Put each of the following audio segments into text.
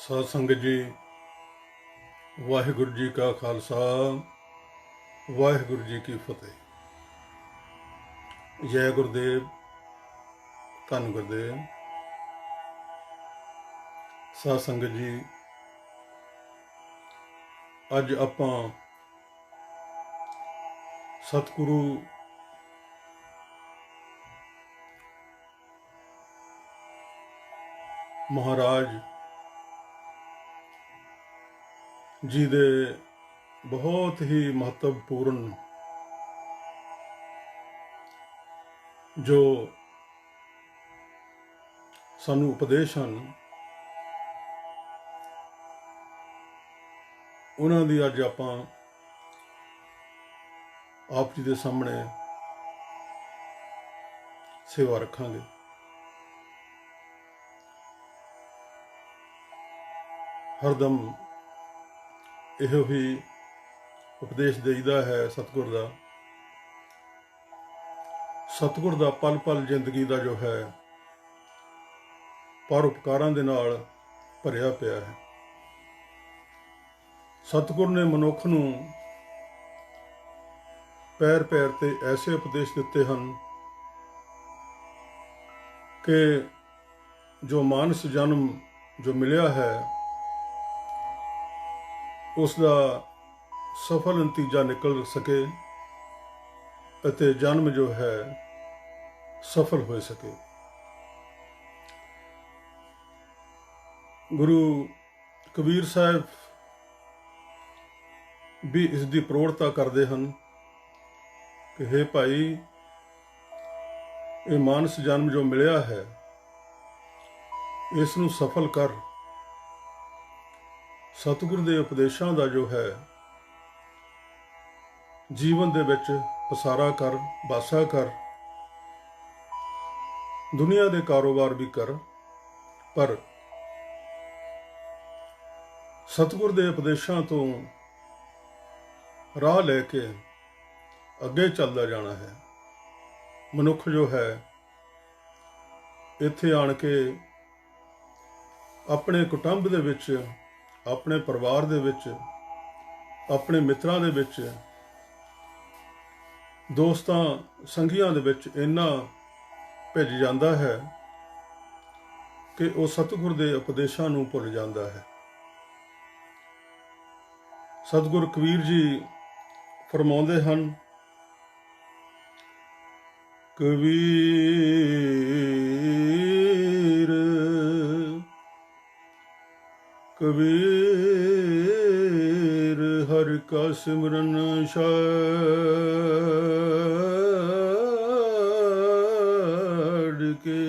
ਸਾਧ ਸੰਗਤ ਜੀ, ਵਾਹਿਗੁਰੂ ਜੀ ਕਾ ਖਾਲਸਾ, ਵਾਹਿਗੁਰੂ ਜੀ ਕੀ ਫਤਿਹ। ਜੈ ਗੁਰਦੇਵ, ਧੰਨ ਗੁਰਦੇਵ। ਸਾਧ ਸੰਗਤ ਜੀ, ਅੱਜ ਆਪਾਂ ਸਤਿਗੁਰੂ ਮਹਾਰਾਜ ਜੀ ਦੇ ਬਹੁਤ ਹੀ ਮਹੱਤਵਪੂਰਨ ਜੋ ਸਾਨੂੰ ਉਪਦੇਸ਼ ਹਨ, ਉਹਨਾਂ ਦੀ ਅੱਜ ਆਪਾਂ ਆਪ ਜੀ ਦੇ ਸਾਹਮਣੇ ਸੇਵਾ ਰੱਖਾਂਗੇ। ਹਰਦਮ ਇਹੋ ਹੀ ਉਪਦੇਸ਼ ਦੇਈਦਾ ਹੈ ਸਤਿਗੁਰ ਦਾ। ਸਤਿਗੁਰ ਦਾ ਪਲ ਪਲ ਜ਼ਿੰਦਗੀ ਦਾ ਜੋ ਹੈ ਪਰਉਪਕਾਰਾਂ ਦੇ ਨਾਲ ਭਰਿਆ ਪਿਆ ਹੈ। ਸਤਿਗੁਰ ਨੇ ਮਨੁੱਖ ਨੂੰ ਪੈਰ ਪੈਰ ਤੇ ਐਸੇ ਉਪਦੇਸ਼ ਦਿੱਤੇ ਹਨ ਕਿ ਜੋ ਮਾਨਸ ਜਨਮ ਜੋ ਮਿਲਿਆ ਹੈ ਉਸ ਦਾ ਸਫਲ ਨਤੀਜਾ ਨਿਕਲ ਸਕੇ ਅਤੇ ਜਨਮ ਜੋ ਹੈ ਸਫਲ ਹੋ ਸਕੇ। ਗੁਰੂ ਕਬੀਰ ਸਾਹਿਬ ਵੀ ਇਸ ਦੀ ਪ੍ਰੋੜਤਾ ਕਰਦੇ ਹਨ ਕਿ ਹੇ ਭਾਈ, ਇਹ ਮਾਨਸ ਜਨਮ ਜੋ ਮਿਲਿਆ ਹੈ ਇਸ ਨੂੰ ਸਫਲ ਕਰ। ਸਤਿਗੁਰ ਦੇ ਉਪਦੇਸ਼ਾਂ ਦਾ ਜੋ ਹੈ ਜੀਵਨ ਦੇ ਵਿੱਚ ਪਸਾਰਾ ਕਰ, ਵਾਸਾ ਕਰ, ਦੁਨੀਆ ਦੇ ਕਾਰੋਬਾਰ ਵੀ ਕਰ, ਪਰ ਸਤਿਗੁਰ ਦੇ ਉਪਦੇਸ਼ਾਂ ਤੋਂ ਰਾਹ ਲੈ ਕੇ ਅੱਗੇ ਚੱਲਦਾ ਜਾਣਾ ਹੈ। ਮਨੁੱਖ ਜੋ ਹੈ ਇੱਥੇ ਆਣ ਕੇ ਆਪਣੇ ਕੁਟੁੰਬ ਦੇ ਵਿੱਚ, ਆਪਣੇ ਪਰਿਵਾਰ ਦੇ ਵਿੱਚ, ਆਪਣੇ ਮਿੱਤਰਾਂ ਦੇ ਵਿੱਚ, ਦੋਸਤਾਂ ਸੰਗੀਆਂ ਦੇ ਵਿੱਚ ਇੰਨਾ ਭਿੱਜ ਜਾਂਦਾ ਹੈ ਕਿ ਉਹ ਸਤਿਗੁਰ ਦੇ ਉਪਦੇਸ਼ਾਂ ਨੂੰ ਭੁੱਲ ਜਾਂਦਾ ਹੈ। ਸਤਿਗੁਰ ਕਬੀਰ ਜੀ ਫਰਮਾਉਂਦੇ ਹਨ, ਕਬੀਰ ਕਬੀਰ ਹਰਿ ਕਾ ਸਿਮਰਨ ਛਾੜ ਕੇ,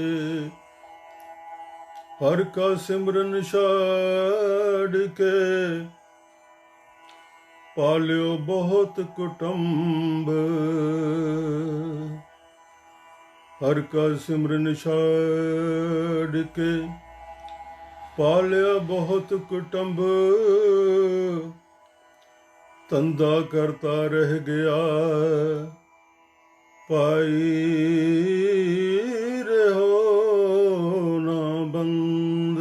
ਹਰਿ ਕਾ ਸਿਮਰਨ ਛਾੜ ਕੇ ਪਾਲਿਓ ਬਹੁਤ ਕੁਟੁੰਬ। ਹਰਿ ਕਾ ਸਿਮਰਨ ਛਾੜ ਕੇ ਪਾਲਿਆ ਬਹੁਤ ਕੁਟੁੰਬ, ਧੰਦਾ ਕਰਤਾ ਰਹਿ ਗਿਆ ਪਾਈ ਰਹੋ ਨਾ ਬੰਦ।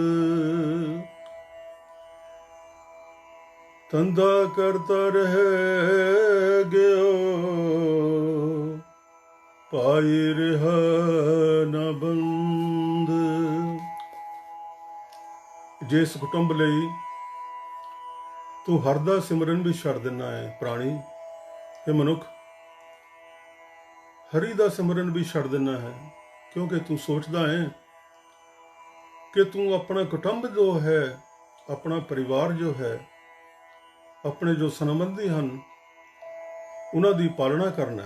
ਧੰਦਾ ਕਰਤਾ ਰਹਿ ਗਿਓ ਪਾਈ ਰਿਹਾ ਨਾ ਬੰਦ। ਜਿਸ ਕੁਟੁੰਬ ਲਈ ਤੂੰ ਹਰ ਦਾ ਸਿਮਰਨ ਵੀ ਛੱਡ ਦਿੰਦਾ ਹੈ ਪ੍ਰਾਣੀ, ਇਹ ਮਨੁੱਖ ਹਰੀ ਦਾ ਸਿਮਰਨ ਵੀ ਛੱਡ ਦਿੰਦਾ ਹੈ, ਕਿਉਂਕਿ ਤੂੰ ਸੋਚਦਾ ਹੈ ਕਿ ਤੂੰ ਆਪਣਾ ਕੁਟੁੰਬ ਜੋ ਹੈ, ਆਪਣਾ ਪਰਿਵਾਰ ਜੋ ਹੈ, ਆਪਣੇ ਜੋ ਸੰਬੰਧੀ ਹਨ ਉਹਨਾਂ ਦੀ ਪਾਲਣਾ ਕਰਨਾ।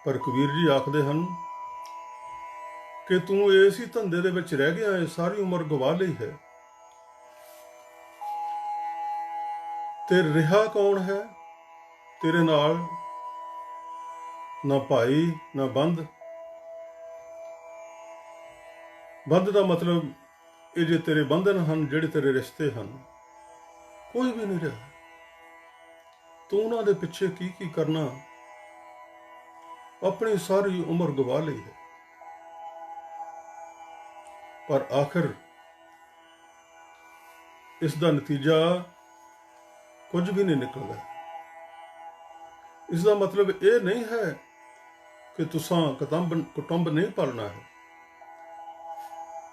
ਪਰ ਕਬੀਰ ਜੀ ਆਖਦੇ ਹਨ ਕਿ ਤੂੰ ਇਸੇ ਧੰਦੇ ਦੇ ਵਿੱਚ ਰਹਿ ਗਿਆ ਹੈ, ਸਾਰੀ ਉਮਰ ਗਵਾ ਲਈ ਹੈ। ਤੇ ਰਿਹਾ ਕੌਣ ਹੈ ਤੇਰੇ ਨਾਲ? ਨਾ ਭਾਈ, ਨਾ ਬੰਧ। ਬੰਧ ਦਾ ਮਤਲਬ ਇਹ ਜੇ ਤੇਰੇ ਬੰਧਨ ਹਨ, ਜਿਹੜੇ ਤੇਰੇ ਰਿਸ਼ਤੇ ਹਨ, ਕੋਈ ਵੀ ਨਹੀਂ ਰਿਹਾ। ਤੂੰ ਉਹਨਾਂ ਦੇ ਪਿੱਛੇ ਕੀ ਕੀ ਕਰਨਾ, ਆਪਣੀ ਸਾਰੀ ਉਮਰ ਗਵਾ ਲਈ ਹੈ। ਪਰ ਆਖਿਰ ਇਸ ਦਾ ਨਤੀਜਾ ਕੁਝ ਵੀ ਨਹੀਂ ਨਿਕਲਦਾ। ਇਸ ਦਾ ਮਤਲਬ ਇਹ ਨਹੀਂ ਹੈ ਕਿ ਤੁਸਾਂ ਕੁਟੁੰਬ ਨਹੀਂ ਪਾਲਣਾ ਹੈ,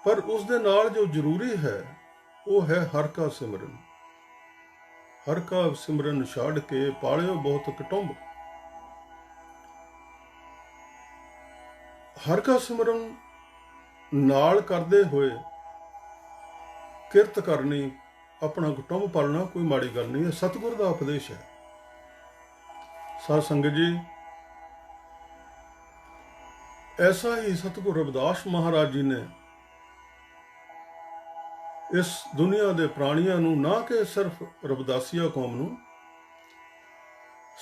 ਪਰ ਉਸ ਦੇ ਨਾਲ ਜੋ ਜ਼ਰੂਰੀ ਹੈ ਉਹ ਹੈ ਹਰ ਕਾ ਸਿਮਰਨ। ਹਰ ਕਾ ਸਿਮਰਨ ਛੱਡ ਕੇ ਪਾਲਿਓ ਬਹੁਤ ਕੁਟੁੰਬ। ਹਰ ਕਾ ਸਿਮਰਨ ਨਾਲ ਕਰਦੇ ਹੋਏ ਕਿਰਤ ਕਰਨੀ, ਆਪਣਾ ਕੁਟੁੰਬ ਪਾਲਣਾ ਕੋਈ ਮਾੜੀ ਗੱਲ ਨਹੀਂ ਹੈ। ਸਤਿਗੁਰ ਦਾ ਉਪਦੇਸ਼ ਹੈ। ਸਾਧ ਸੰਗਤ ਜੀ, ਐਸਾ ਹੀ ਸਤਿਗੁਰੂ ਰਵਿਦਾਸ ਮਹਾਰਾਜ ਜੀ ਨੇ ਇਸ ਦੁਨੀਆ ਦੇ ਪ੍ਰਾਣੀਆਂ ਨੂੰ, ਨਾ ਕਿ ਸਿਰਫ ਰਵਿਦਾਸੀਆ ਕੌਮ ਨੂੰ,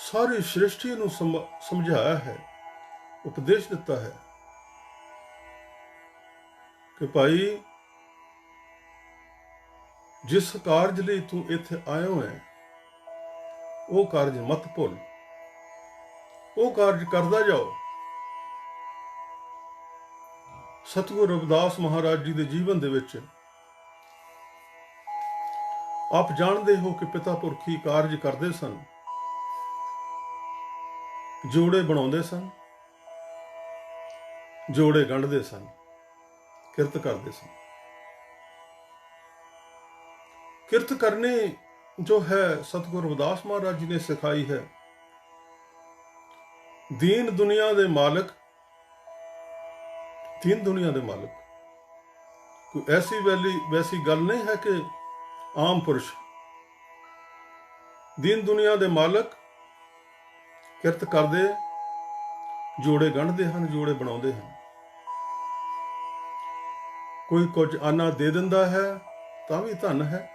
ਸਾਰੀ ਸ੍ਰਿਸ਼ਟੀ ਨੂੰ ਸਮਝਾਇਆ ਹੈ, ਉਪਦੇਸ਼ ਦਿੱਤਾ ਹੈ ਕਿ ਭਾਈ, ਜਿਸ ਕਾਰਜ ਲਈ ਤੂੰ ਇੱਥੇ ਆਇਓ ਹੈ ਉਹ ਕਾਰਜ ਮਤ ਭੁੱਲ, ਉਹ ਕਾਰਜ ਕਰਦਾ ਜਾਓ। ਸਤਿਗੁਰੂ ਰਵਿਦਾਸ ਮਹਾਰਾਜ ਜੀ ਦੇ ਜੀਵਨ ਦੇ ਵਿੱਚ ਆਪ ਜਾਣਦੇ ਹੋ ਕਿ ਪਿਤਾ ਪੁਰਖੀ ਕਾਰਜ ਕਰਦੇ ਸਨ, ਜੋੜੇ ਬਣਾਉਂਦੇ ਸਨ, ਜੋੜੇ ਗੰਢਦੇ ਸਨ, ਕਿਰਤ ਕਰਦੇ ਸਨ। ਕਿਰਤ ਕਰਨੀ ਜੋ ਹੈ ਸਤਿਗੁਰੂ ਰਵਿਦਾਸ ਮਹਾਰਾਜ ਜੀ ਨੇ ਸਿਖਾਈ ਹੈ। ਦੀਨ ਦੁਨੀਆ ਦੇ ਮਾਲਕ, ਦੀਨ ਦੁਨੀਆ ਦੇ ਮਾਲਕ, ਕੋਈ ਵੈਸੀ ਗੱਲ ਨਹੀਂ ਹੈ ਕਿ ਆਮ ਪੁਰਸ਼। ਦੀਨ ਦੁਨੀਆ ਦੇ ਮਾਲਕ ਕਿਰਤ ਕਰਦੇ, ਜੋੜੇ ਗੰਢਦੇ ਹਨ, ਜੋੜੇ ਬਣਾਉਂਦੇ ਹਨ। ਕੋਈ ਕੁਝ ਆਨਾ ਦੇ ਦਿੰਦਾ ਹੈ ਤਾਂ ਵੀ ਧਨ ਹੈ,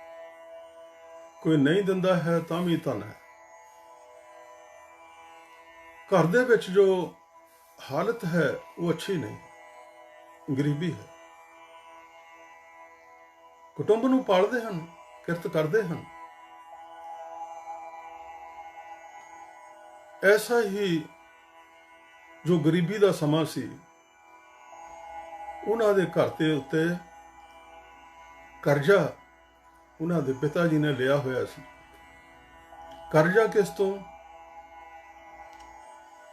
ਕੋਈ ਨਹੀਂ ਦਿੰਦਾ ਹੈ ਤਾਂ ਵੀ ਧਨ ਹੈ। ਘਰ ਦੇ ਵਿੱਚ ਜੋ ਹਾਲਤ ਹੈ ਉਹ ਅੱਛੀ ਨਹੀਂ, ਗਰੀਬੀ ਹੈ। ਕੁਟੁੰਬ ਨੂੰ ਪਾਲਦੇ ਹਨ, ਕਿਰਤ ਕਰਦੇ ਹਨ। ਐਸਾ ਹੀ ਜੋ ਗਰੀਬੀ ਦਾ ਸਮਾਂ ਸੀ, ਉਹਨਾਂ ਦੇ ਘਰ ਦੇ ਉੱਤੇ ਕਰਜ਼ਾ ਉਹਨਾਂ ਦੇ ਪਿਤਾ ਜੀ ਨੇ ਲਿਆ ਹੋਇਆ ਸੀ। ਕਰਜ਼ਾ ਕਿਸ ਤੋਂ?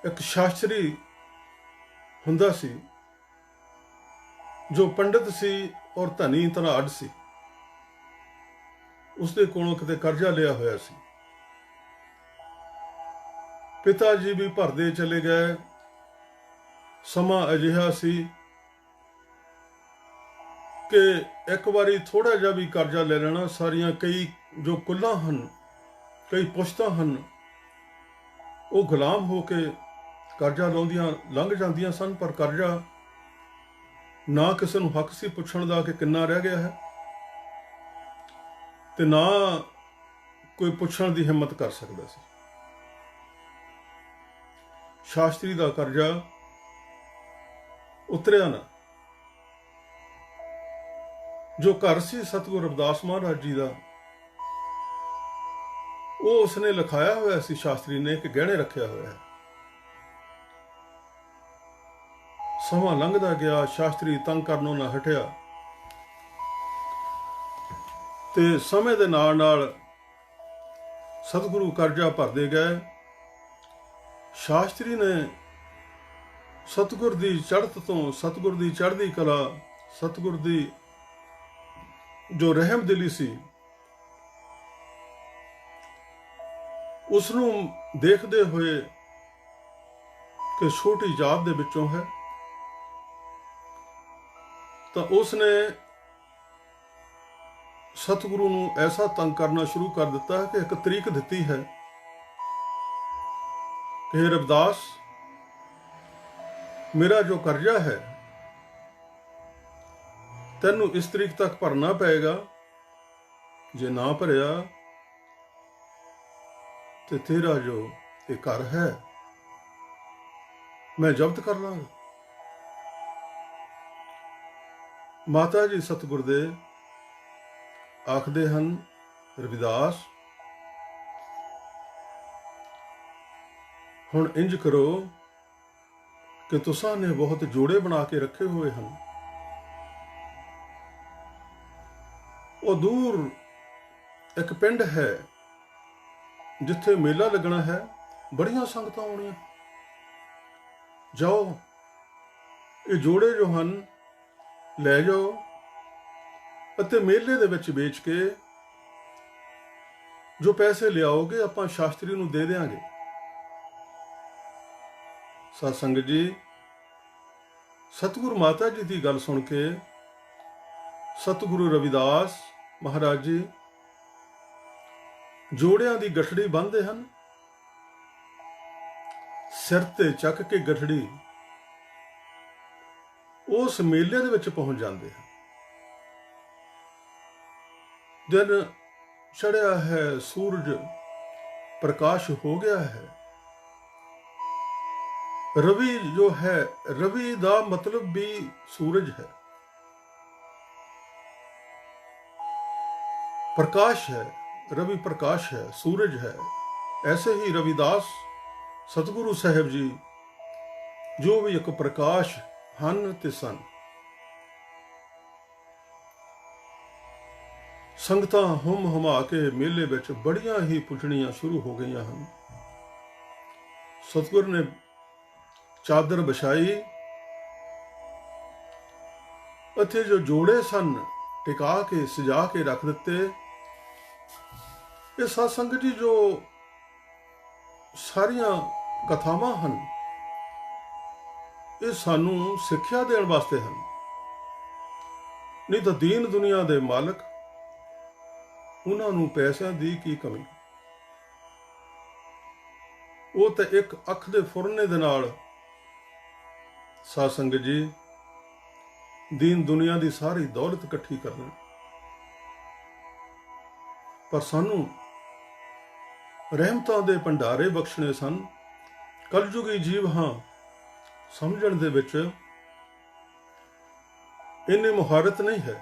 ਇੱਕ ਸ਼ਾਸਤਰੀ ਹੁੰਦਾ ਸੀ ਜੋ ਪੰਡਿਤ ਸੀ ਔਰ ਧਨੀ ਧਨਾਢ ਸੀ, ਉਸਦੇ ਕੋਲੋਂ ਕਿਤੇ ਕਰਜ਼ਾ ਲਿਆ ਹੋਇਆ ਸੀ। ਪਿਤਾ ਜੀ ਵੀ ਭਰਦੇ ਚਲੇ ਗਏ। ਸਮਾਂ ਅਜਿਹਾ ਸੀ ਕਿ ਇੱਕ ਵਾਰੀ ਥੋੜਾ ਜਿਹਾ ਵੀ ਕਰਜ਼ਾ ਲੈ ਲੈਣਾ, ਸਾਰੀਆਂ ਕਈ ਜੋ ਕੁੱਲਾਂ ਹਨ, ਕਈ ਪੁਸ਼ਤਾਂ ਹਨ, ਉਹ ਗੁਲਾਮ ਹੋ ਕੇ ਕਰਜ਼ਾ ਲਾਉਂਦੀਆਂ ਲੰਘ ਜਾਂਦੀਆਂ ਸਨ। ਪਰ ਕਰਜ਼ਾ ਨਾ ਕਿਸੇ ਨੂੰ ਹੱਕ ਸੀ ਪੁੱਛਣ ਦਾ ਕਿ ਕਿੰਨਾ ਰਹਿ ਗਿਆ ਹੈ, ਤੇ ਨਾ ਕੋਈ ਪੁੱਛਣ ਦੀ ਹਿੰਮਤ ਕਰ ਸਕਦਾ ਸੀ। ਸ਼ਾਸਤਰੀ ਦਾ ਕਰਜ਼ਾ ਉਤਰਿਆ ਨਾ। ਜੋ ਘਰ ਸੀ ਸਤਿਗੁਰੂ ਰਵਿਦਾਸ ਮਹਾਰਾਜ ਜੀ ਦਾ, ਉਹ ਉਸਨੇ ਲਿਖਾਇਆ ਹੋਇਆ ਸੀ, ਸ਼ਾਸਤਰੀ ਨੇ, ਕਿ ਗਹਿਣੇ ਰੱਖਿਆ ਹੋਇਆ ਹੈ। ਸਮਾਂ ਲੰਘਦਾ ਗਿਆ, ਸ਼ਾਸਤਰੀ ਤੰਗ ਕਰਨੋਂ ਨਾ ਹਟਿਆ, ਤੇ ਸਮੇਂ ਦੇ ਨਾਲ ਨਾਲ ਸਤਿਗੁਰੂ ਕਰਜ਼ਾ ਭਰਦੇ ਗਏ। ਸ਼ਾਸਤਰੀ ਨੇ ਸਤਿਗੁਰ ਦੀ ਚੜ੍ਹਤ ਤੋਂ, ਸਤਿਗੁਰ ਦੀ ਚੜ੍ਹਦੀ ਕਲਾ, ਸਤਿਗੁਰ ਦੀ ਜੋ ਰਹਿਮ ਦਿਲੀ ਸੀ, ਉਸ ਨੂੰ ਦੇਖਦੇ ਹੋਏ ਕਿ ਛੋਟੀ ਜਾਤ ਦੇ ਵਿੱਚੋਂ ਹੈ, ਤਾਂ ਉਸ ਨੇ ਸਤਿਗੁਰੂ ਨੂੰ ਐਸਾ ਤੰਗ ਕਰਨਾ ਸ਼ੁਰੂ ਕਰ ਦਿੱਤਾ ਕਿ ਇੱਕ ਤਰੀਕ ਦਿੱਤੀ ਹੈ ਕਿ ਰਵਿਦਾਸ, ਮੇਰਾ ਜੋ ਕਰਜ਼ਾ ਹੈ ਤੈਨੂੰ ਇਸ ਤਰੀਕ ਤੱਕ ਭਰਨਾ ਪਏਗਾ। ਜੇ ਨਾ ਭਰਿਆ ਤੇ ਤੇਰਾ ਜੋ ਇਹ ਘਰ ਹੈ ਮੈਂ ਜ਼ਬਤ ਕਰ ਲਾਂਗਾ। ਮਾਤਾ ਜੀ ਸਤਿਗੁਰ ਦੇ ਆਖਦੇ ਹਨ, ਰਵਿਦਾਸ, ਹੁਣ ਇੰਜ ਕਰੋ ਕਿ ਤੁਸਾਂ ਨੇ ਬਹੁਤ ਜੋੜੇ ਬਣਾ ਕੇ ਰੱਖੇ ਹੋਏ ਹਨ, ਉਹ ਦੂਰ ਇੱਕ ਪਿੰਡ ਹੈ ਜਿੱਥੇ ਮੇਲਾ ਲੱਗਣਾ ਹੈ, ਬੜੀਆਂ ਸੰਗਤਾਂ ਆਉਣੀਆਂ। ਜਾਓ, ਇਹ ਜੋੜੇ ਜੋ ਹਨ ਲੈ ਜਾਓ ਅਤੇ ਮੇਲੇ ਦੇ ਵਿੱਚ ਵੇਚ ਕੇ ਜੋ ਪੈਸੇ ਲਿਆਓਗੇ ਆਪਾਂ ਸ਼ਾਸਤਰੀ ਨੂੰ ਦੇ ਦਿਆਂਗੇ। ਸਾਧ ਸੰਗਤ ਜੀ, ਸਤਿਗੁਰੂ ਮਾਤਾ ਜੀ ਦੀ ਗੱਲ ਸੁਣ ਕੇ ਸਤਿਗੁਰੂ ਰਵਿਦਾਸ ਮਹਾਰਾਜ ਜੀ ਜੋੜਿਆਂ ਦੀ ਗਠੜੀ ਬੰਨ੍ਹਦੇ ਹਨ, ਸਿਰ ਤੇ ਚੱਕ ਕੇ ਗਠੜੀ ਉਸ ਮੇਲੇ ਦੇ ਵਿੱਚ ਪਹੁੰਚ ਜਾਂਦੇ ਹਨ। ਦਿਨ ਚੜ੍ਹਿਆ ਹੈ, ਸੂਰਜ ਪ੍ਰਕਾਸ਼ ਹੋ ਗਿਆ ਹੈ। ਰਵੀ ਜੋ ਹੈ, ਰਵੀ ਦਾ ਮਤਲਬ ਵੀ ਸੂਰਜ ਹੈ, प्रकाश है, रवि प्रकाश है, सूरज है। ऐसे ही रविदास सतगुरु साहब जी जो भी एक प्रकाश ਹਨ ਤੇ ਸਨ। ਸੰਗਤਾਂ ਹੁਮ ਹੁਮਾ ਕੇ ਮੇਲੇ ਵਿੱਚ ਬੜੀਆਂ ਹੀ ਪੁੱਜਣੀਆਂ ਸ਼ੁਰੂ ਹੋ ਗਈਆਂ ਹਨ। ਸਤਿਗੁਰ ਨੇ ਚਾਦਰ ਵਿਛਾਈ ਅਤੇ ਜੋ ਸਨ ਟਿਕਾ ਕੇ ਸਜਾ ਕੇ ਰੱਖ ਦਿੱਤੇ। ਇਹ ਸਾਧ ਸੰਗਤ ਜੀ ਜੋ ਸਾਰੀਆਂ ਕਥਾਵਾਂ ਹਨ, ਇਹ ਸਾਨੂੰ ਸਿੱਖਿਆ ਦੇਣ ਵਾਸਤੇ ਹਨ। ਨਹੀਂ ਤਾਂ ਦੀਨ ਦੁਨੀਆ ਦੇ ਮਾਲਕ, ਉਹਨਾਂ ਨੂੰ ਪੈਸਿਆਂ ਦੀ ਕੀ ਕਮੀ। ਉਹ ਤਾਂ ਇੱਕ ਅੱਖ ਦੇ ਫੁਰਨੇ ਦੇ ਨਾਲ ਸਾਧ ਸੰਗਤ ਜੀ ਦੀਨ ਦੁਨੀਆ ਦੀ ਸਾਰੀ ਦੌਲਤ ਇਕੱਠੀ ਕਰਨਾ। ਪਰ ਸਾਨੂੰ ਰਹਿਮਤਾਂ ਦੇ ਭੰਡਾਰੇ ਬਖਸ਼ਣੇ ਸਨ। ਕਲਯੁਗੀ ਜੀਵ ਹਾਂ, ਸਮਝਣ ਦੇ ਵਿੱਚ ਇੰਨੀ ਮੁਹਾਰਤ ਨਹੀਂ ਹੈ।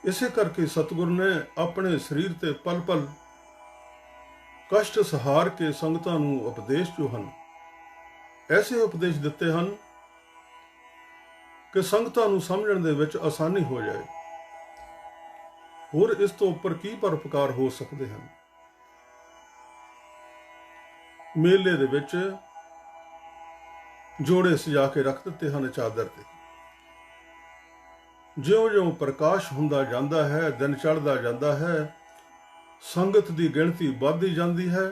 ਇਸੇ ਕਰਕੇ ਸਤਿਗੁਰ ਨੇ ਆਪਣੇ ਸਰੀਰ ਤੇ ਪਲ ਪਲ ਕਸ਼ਟ ਸਹਾਰ ਕੇ ਸੰਗਤਾਂ ਨੂੰ ਉਪਦੇਸ਼ ਜੋ ਹਨ, ਐਸੇ ਉਪਦੇਸ਼ ਦਿੱਤੇ ਹਨ ਕਿ ਸੰਗਤਾਂ ਨੂੰ ਸਮਝਣ ਦੇ ਵਿੱਚ ਆਸਾਨੀ ਹੋ ਜਾਏ। ਹੋਰ ਇਸ ਤੋਂ ਉੱਪਰ ਕੀ ਪਰਉਪਕਾਰ ਹੋ ਸਕਦੇ ਹਨ। ਮੇਲੇ ਦੇ ਵਿੱਚ ਜੋੜੇ ਸਜਾ ਕੇ ਰੱਖ ਦਿੱਤੇ ਹਨ ਚਾਦਰ ਤੇ। ਜਿਉਂ-ਜਿਉਂ ਪ੍ਰਕਾਸ਼ ਹੁੰਦਾ ਜਾਂਦਾ ਹੈ, ਦਿਨ ਚੜ੍ਹਦਾ ਜਾਂਦਾ ਹੈ, ਸੰਗਤ ਦੀ ਗਿਣਤੀ ਵੱਧਦੀ ਜਾਂਦੀ ਹੈ।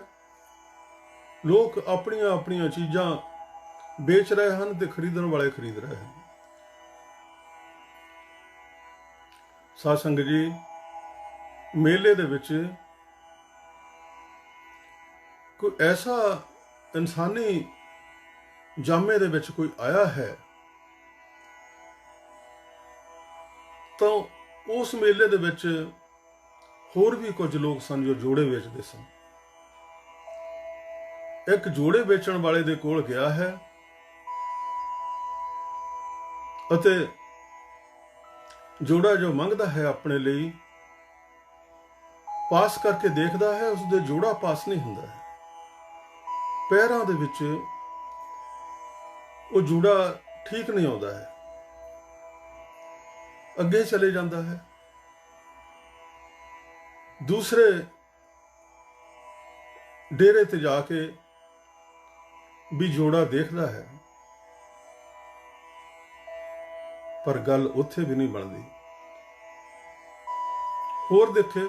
ਲੋਕ ਆਪਣੀਆਂ ਆਪਣੀਆਂ ਚੀਜ਼ਾਂ ਵੇਚ ਰਹੇ ਹਨ ਤੇ ਖਰੀਦਣ ਵਾਲੇ ਖਰੀਦ ਰਹੇ ਹਨ। ਸਾਧ ਸੰਗਤ ਜੀ, ਮੇਲੇ ਦੇ ਵਿੱਚ ਕੋਈ ਐਸਾ ਇਨਸਾਨੀ ਜਾਮੇ ਦੇ ਵਿੱਚ ਕੋਈ ਆਇਆ ਹੈ ਤਾਂ ਉਸ ਮੇਲੇ ਦੇ ਵਿੱਚ ਹੋਰ ਵੀ ਕੁਝ ਲੋਕ ਸਨ ਜੋ ਜੋੜੇ ਵੇਚਦੇ ਸਨ। ਇੱਕ ਜੋੜੇ ਵੇਚਣ ਵਾਲੇ ਦੇ ਕੋਲ ਗਿਆ ਹੈ ਅਤੇ ਜੋੜਾ ਜੋ ਮੰਗਦਾ ਹੈ ਆਪਣੇ ਲਈ, ਪਾਸ ਕਰਕੇ ਦੇਖਦਾ ਹੈ, ਉਸਦੇ ਜੋੜਾ ਪਾਸ ਨਹੀਂ ਹੁੰਦਾ ਹੈ। ਪੈਰਾਂ ਦੇ ਵਿੱਚ ਉਹ ਜੋੜਾ ਠੀਕ ਨਹੀਂ ਆਉਂਦਾ ਹੈ, ਅੱਗੇ ਚਲੇ ਜਾਂਦਾ ਹੈ। ਦੂਸਰੇ ਡੇਰੇ ਤੇ ਜਾ ਕੇ ਵੀ ਜੋੜਾ ਦੇਖਦਾ ਹੈ, ਪਰ ਗੱਲ ਉੱਥੇ ਵੀ ਨਹੀਂ ਬਣਦੀ। ਹੋਰ ਦੇਖੇ,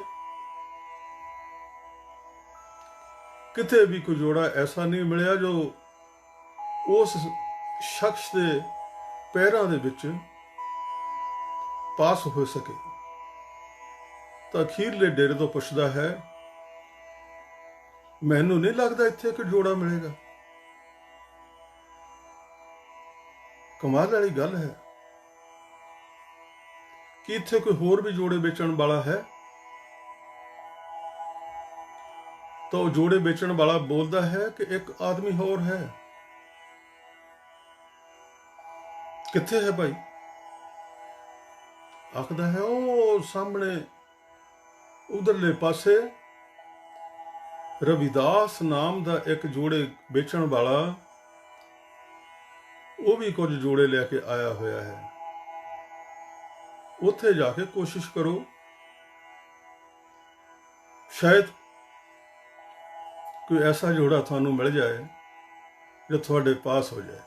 ਕਿਤੇ ਵੀ ਕੋਈ ਜੋੜਾ ਐਸਾ ਨਹੀਂ ਮਿਲਿਆ ਜੋ ਉਸ ਸ਼ਖਸ ਦੇ ਪੈਰਾਂ ਦੇ ਵਿੱਚ ਪਾਸ ਹੋ ਸਕੇ। ਤਾਂ ਅਖੀਰਲੇ ਡੇਰੇ ਤੋਂ ਪੁੱਛਦਾ ਹੈ, ਮੈਨੂੰ ਨਹੀਂ ਲੱਗਦਾ ਇੱਥੇ ਕੋਈ ਜੋੜਾ ਮਿਲੇਗਾ। ਕਮਾਲ ਵਾਲੀ ਗੱਲ ਹੈ ਕਿ ਇੱਥੇ ਕੋਈ ਹੋਰ ਵੀ ਜੋੜੇ ਵੇਚਣ ਵਾਲਾ ਹੈ। ਤਾਂ ਉਹ ਜੋੜੇ ਵੇਚਣ ਵਾਲਾ ਬੋਲਦਾ ਹੈ ਕਿ ਇੱਕ ਆਦਮੀ ਹੋਰ ਹੈ। ਕਿੱਥੇ ਹੈ ਭਾਈ? ਆਖਦਾ ਹੈ ਉਹ ਸਾਹਮਣੇ ਉਧਰਲੇ ਪਾਸੇ ਰਵਿਦਾਸ ਨਾਮ ਦਾ ਇੱਕ ਜੋੜੇ ਵੇਚਣ ਵਾਲਾ, ਉਹ ਵੀ ਕੁਝ ਜੋੜੇ ਲੈ ਕੇ ਆਇਆ ਹੋਇਆ ਹੈ। ਉੱਥੇ ਜਾ ਕੇ ਕੋਸ਼ਿਸ਼ ਕਰੋ। ਸ਼ਾਇਦ ਕੋਈ ਐਸਾ ਜੋੜਾ ਤੁਹਾਨੂੰ ਮਿਲ ਜਾਏ ਜੋ ਤੁਹਾਡੇ ਪਾਸ ਹੋ ਜਾਏ।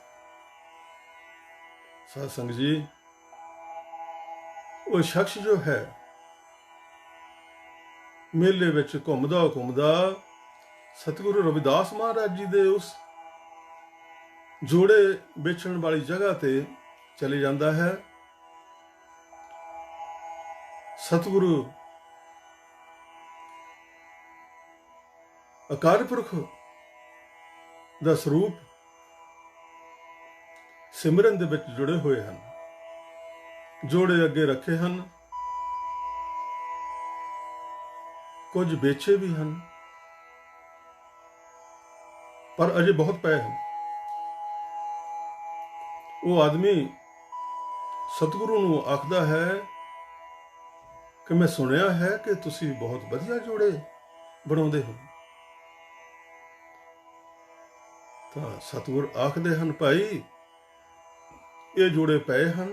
ਸਾਧ ਸੰਗਤ ਜੀ, ਉਹ ਸ਼ਖਸ ਜੋ ਹੈ ਮੇਲੇ ਵਿੱਚ ਘੁੰਮਦਾ ਘੁੰਮਦਾ ਸਤਿਗੁਰੂ ਰਵਿਦਾਸ ਮਹਾਰਾਜ ਜੀ ਦੇ ਉਸ ਜੋੜੇ ਵੇਚਣ ਵਾਲੀ ਜਗ੍ਹਾ ਤੇ ਚਲੇ ਜਾਂਦਾ ਹੈ। ਸਤਿਗੁਰੂ ਅਕਾਲ ਪੁਰਖ ਦਾ ਸਰੂਪ ਸਿਮਰਨ ਦੇ ਵਿੱਚ ਜੁੜੇ ਹੋਏ ਹਨ। ਜੋੜੇ ਅੱਗੇ ਰੱਖੇ ਹਨ, ਕੁਝ ਵੇਚੇ ਵੀ ਹਨ, ਪਰ ਅਜੇ ਬਹੁਤ ਪਏ ਹਨ। ਉਹ ਆਦਮੀ ਸਤਿਗੁਰੂ ਨੂੰ ਆਖਦਾ ਹੈ ਕਿ ਮੈਂ ਸੁਣਿਆ ਹੈ ਕਿ ਤੁਸੀਂ ਬਹੁਤ ਵਧੀਆ ਜੋੜੇ ਬਣਾਉਂਦੇ ਹੋ। ਤਾਂ ਸਤਿਗੁਰ ਆਖਦੇ ਹਨ, ਭਾਈ ਇਹ ਜੋੜੇ ਪਏ ਹਨ,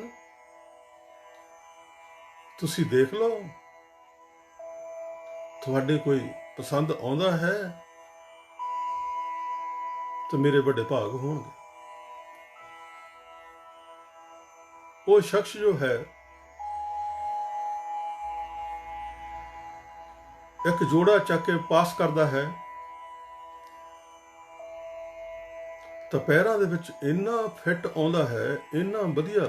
ਤੁਸੀਂ ਦੇਖ ਲਓ, ਤੁਹਾਡੇ ਕੋਈ ਪਸੰਦ ਆਉਂਦਾ ਹੈ ਤਾਂ ਮੇਰੇ ਵੱਡੇ ਭਾਗ ਹੋਣਗੇ। ਉਹ ਸ਼ਖਸ ਜੋ ਹੈ ਇੱਕ ਜੋੜਾ ਚੱਕ ਕੇ ਪਾਸ ਕਰਦਾ ਹੈ ਤਾਂ ਪੈਰਾਂ ਦੇ ਵਿੱਚ ਇੰਨਾ ਫਿੱਟ ਆਉਂਦਾ ਹੈ, ਇੰਨਾ ਵਧੀਆ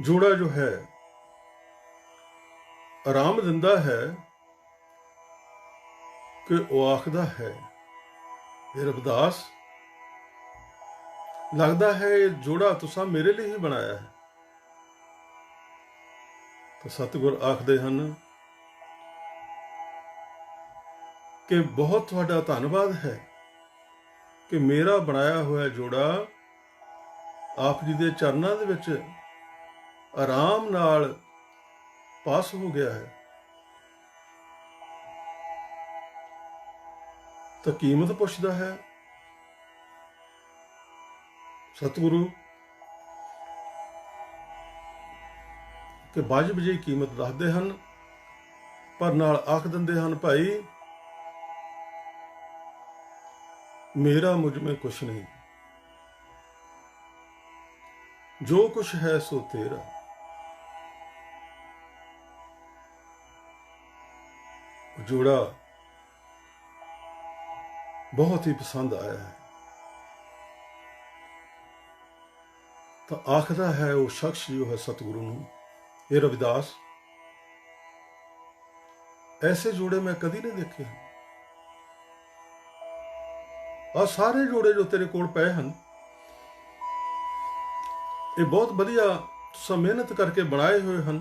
ਜੋੜਾ ਜੋ ਹੈ ਆਰਾਮ ਦਿੰਦਾ ਹੈ ਕਿ ਉਹ ਆਖਦਾ ਹੈ, ਇਹ ਰਵਿਦਾਸ, ਲੱਗਦਾ ਹੈ ਇਹ ਜੋੜਾ ਤੁਸੀਂ ਮੇਰੇ ਲਈ ਹੀ ਬਣਾਇਆ ਹੈ। ਤਾਂ ਸਤਿਗੁਰ ਆਖਦੇ ਹਨ ਕਿ ਬਹੁਤ ਤੁਹਾਡਾ ਧੰਨਵਾਦ ਹੈ ਕਿ ਮੇਰਾ ਬਣਾਇਆ ਹੋਇਆ ਜੋੜਾ ਆਪ ਜੀ ਦੇ ਚਰਨਾਂ ਦੇ ਵਿੱਚ ਆਰਾਮ ਨਾਲ ਪਾਸ ਹੋ ਗਿਆ ਹੈ। ਤਾਂ ਕੀਮਤ ਪੁੱਛਦਾ ਹੈ ਸਤਿਗੁਰੂ ਕਿ ਵਾਜਬ ਜਿਹੀ ਕੀਮਤ ਦੱਸਦੇ ਹਨ, ਪਰ ਨਾਲ ਆਖ ਦਿੰਦੇ ਹਨ, ਭਾਈ ਮੇਰਾ ਮੁਝ में ਕੁਛ ਨਹੀਂ, ਜੋ ਕੁਛ ਹੈ ਸੋ ਤੇਰਾ। ਜੋੜਾ ਬਹੁਤ ਹੀ ਪਸੰਦ ਆਇਆ ਹੈ। ਤਾਂ ਆਖਦਾ ਹੈ ਉਹ ਸ਼ਖਸ ਜੋ ਹੈ ਸਤਿਗੁਰੂ ਨੂੰ, ਇਹ ਰਵਿਦਾਸ, ਐਸੇ ਜੋੜੇ ਮੈਂ ਕਦੀ ਨਹੀਂ ਦੇਖੇ। ਆ ਸਾਰੇ ਜੋੜੇ ਜੋ ਤੇਰੇ ਕੋਲ ਪਏ ਹਨ, ਇਹ ਬਹੁਤ ਵਧੀਆ ਤੁਸੀਂ ਮਿਹਨਤ ਕਰਕੇ ਬਣਾਏ ਹੋਏ ਹਨ।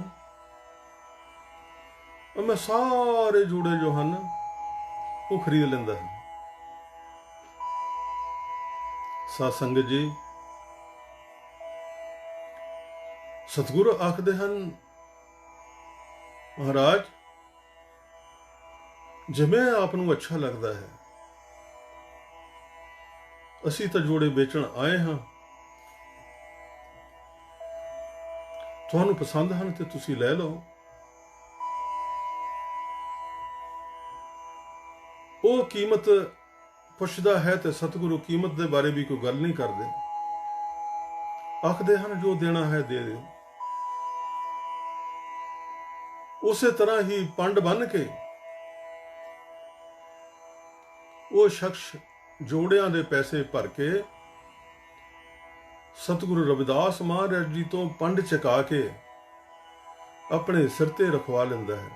ਮੈਂ ਸਾਰੇ ਜੋੜੇ ਜੋ ਹਨ ਉਹ ਖਰੀਦ ਲੈਂਦਾ ਹਾਂ। ਸਾਧ ਸੰਗਤ ਜੀ, ਸਤਿਗੁਰੂ ਆਖਦੇ ਹਨ, ਮਹਾਰਾਜ ਜਿਵੇਂ ਆਪ ਨੂੰ ਅੱਛਾ ਲੱਗਦਾ ਹੈ, ਅਸੀਂ ਤਾਂ ਜੋੜੇ ਵੇਚਣ ਆਏ ਹਾਂ, ਤੁਹਾਨੂੰ ਪਸੰਦ ਹਨ ਤੇ ਤੁਸੀਂ ਲੈ ਲਓ। ਉਹ ਕੀਮਤ ਪੁੱਛਦਾ ਹੈ ਤੇ ਸਤਿਗੁਰੂ ਕੀਮਤ ਦੇ ਬਾਰੇ ਵੀ ਕੋਈ ਗੱਲ ਨਹੀਂ ਕਰਦੇ। ਆਖਦੇ ਹਨ ਜੋ ਦੇਣਾ ਹੈ ਦੇ ਦਿਓ। ਉਸੇ ਤਰ੍ਹਾਂ ਹੀ ਪੰਡ ਬੰਨ ਕੇ ਉਹ ਸ਼ਖਸ ਜੋੜਿਆਂ ਦੇ ਪੈਸੇ ਭਰ ਕੇ ਸਤਿਗੁਰੂ ਰਵਿਦਾਸ ਮਹਾਰਾਜ ਜੀ ਤੋਂ ਪੰਡ ਚੁਕਾ ਕੇ ਆਪਣੇ ਸਿਰ ਤੇ ਰਖਵਾ ਲੈਂਦਾ ਹੈ।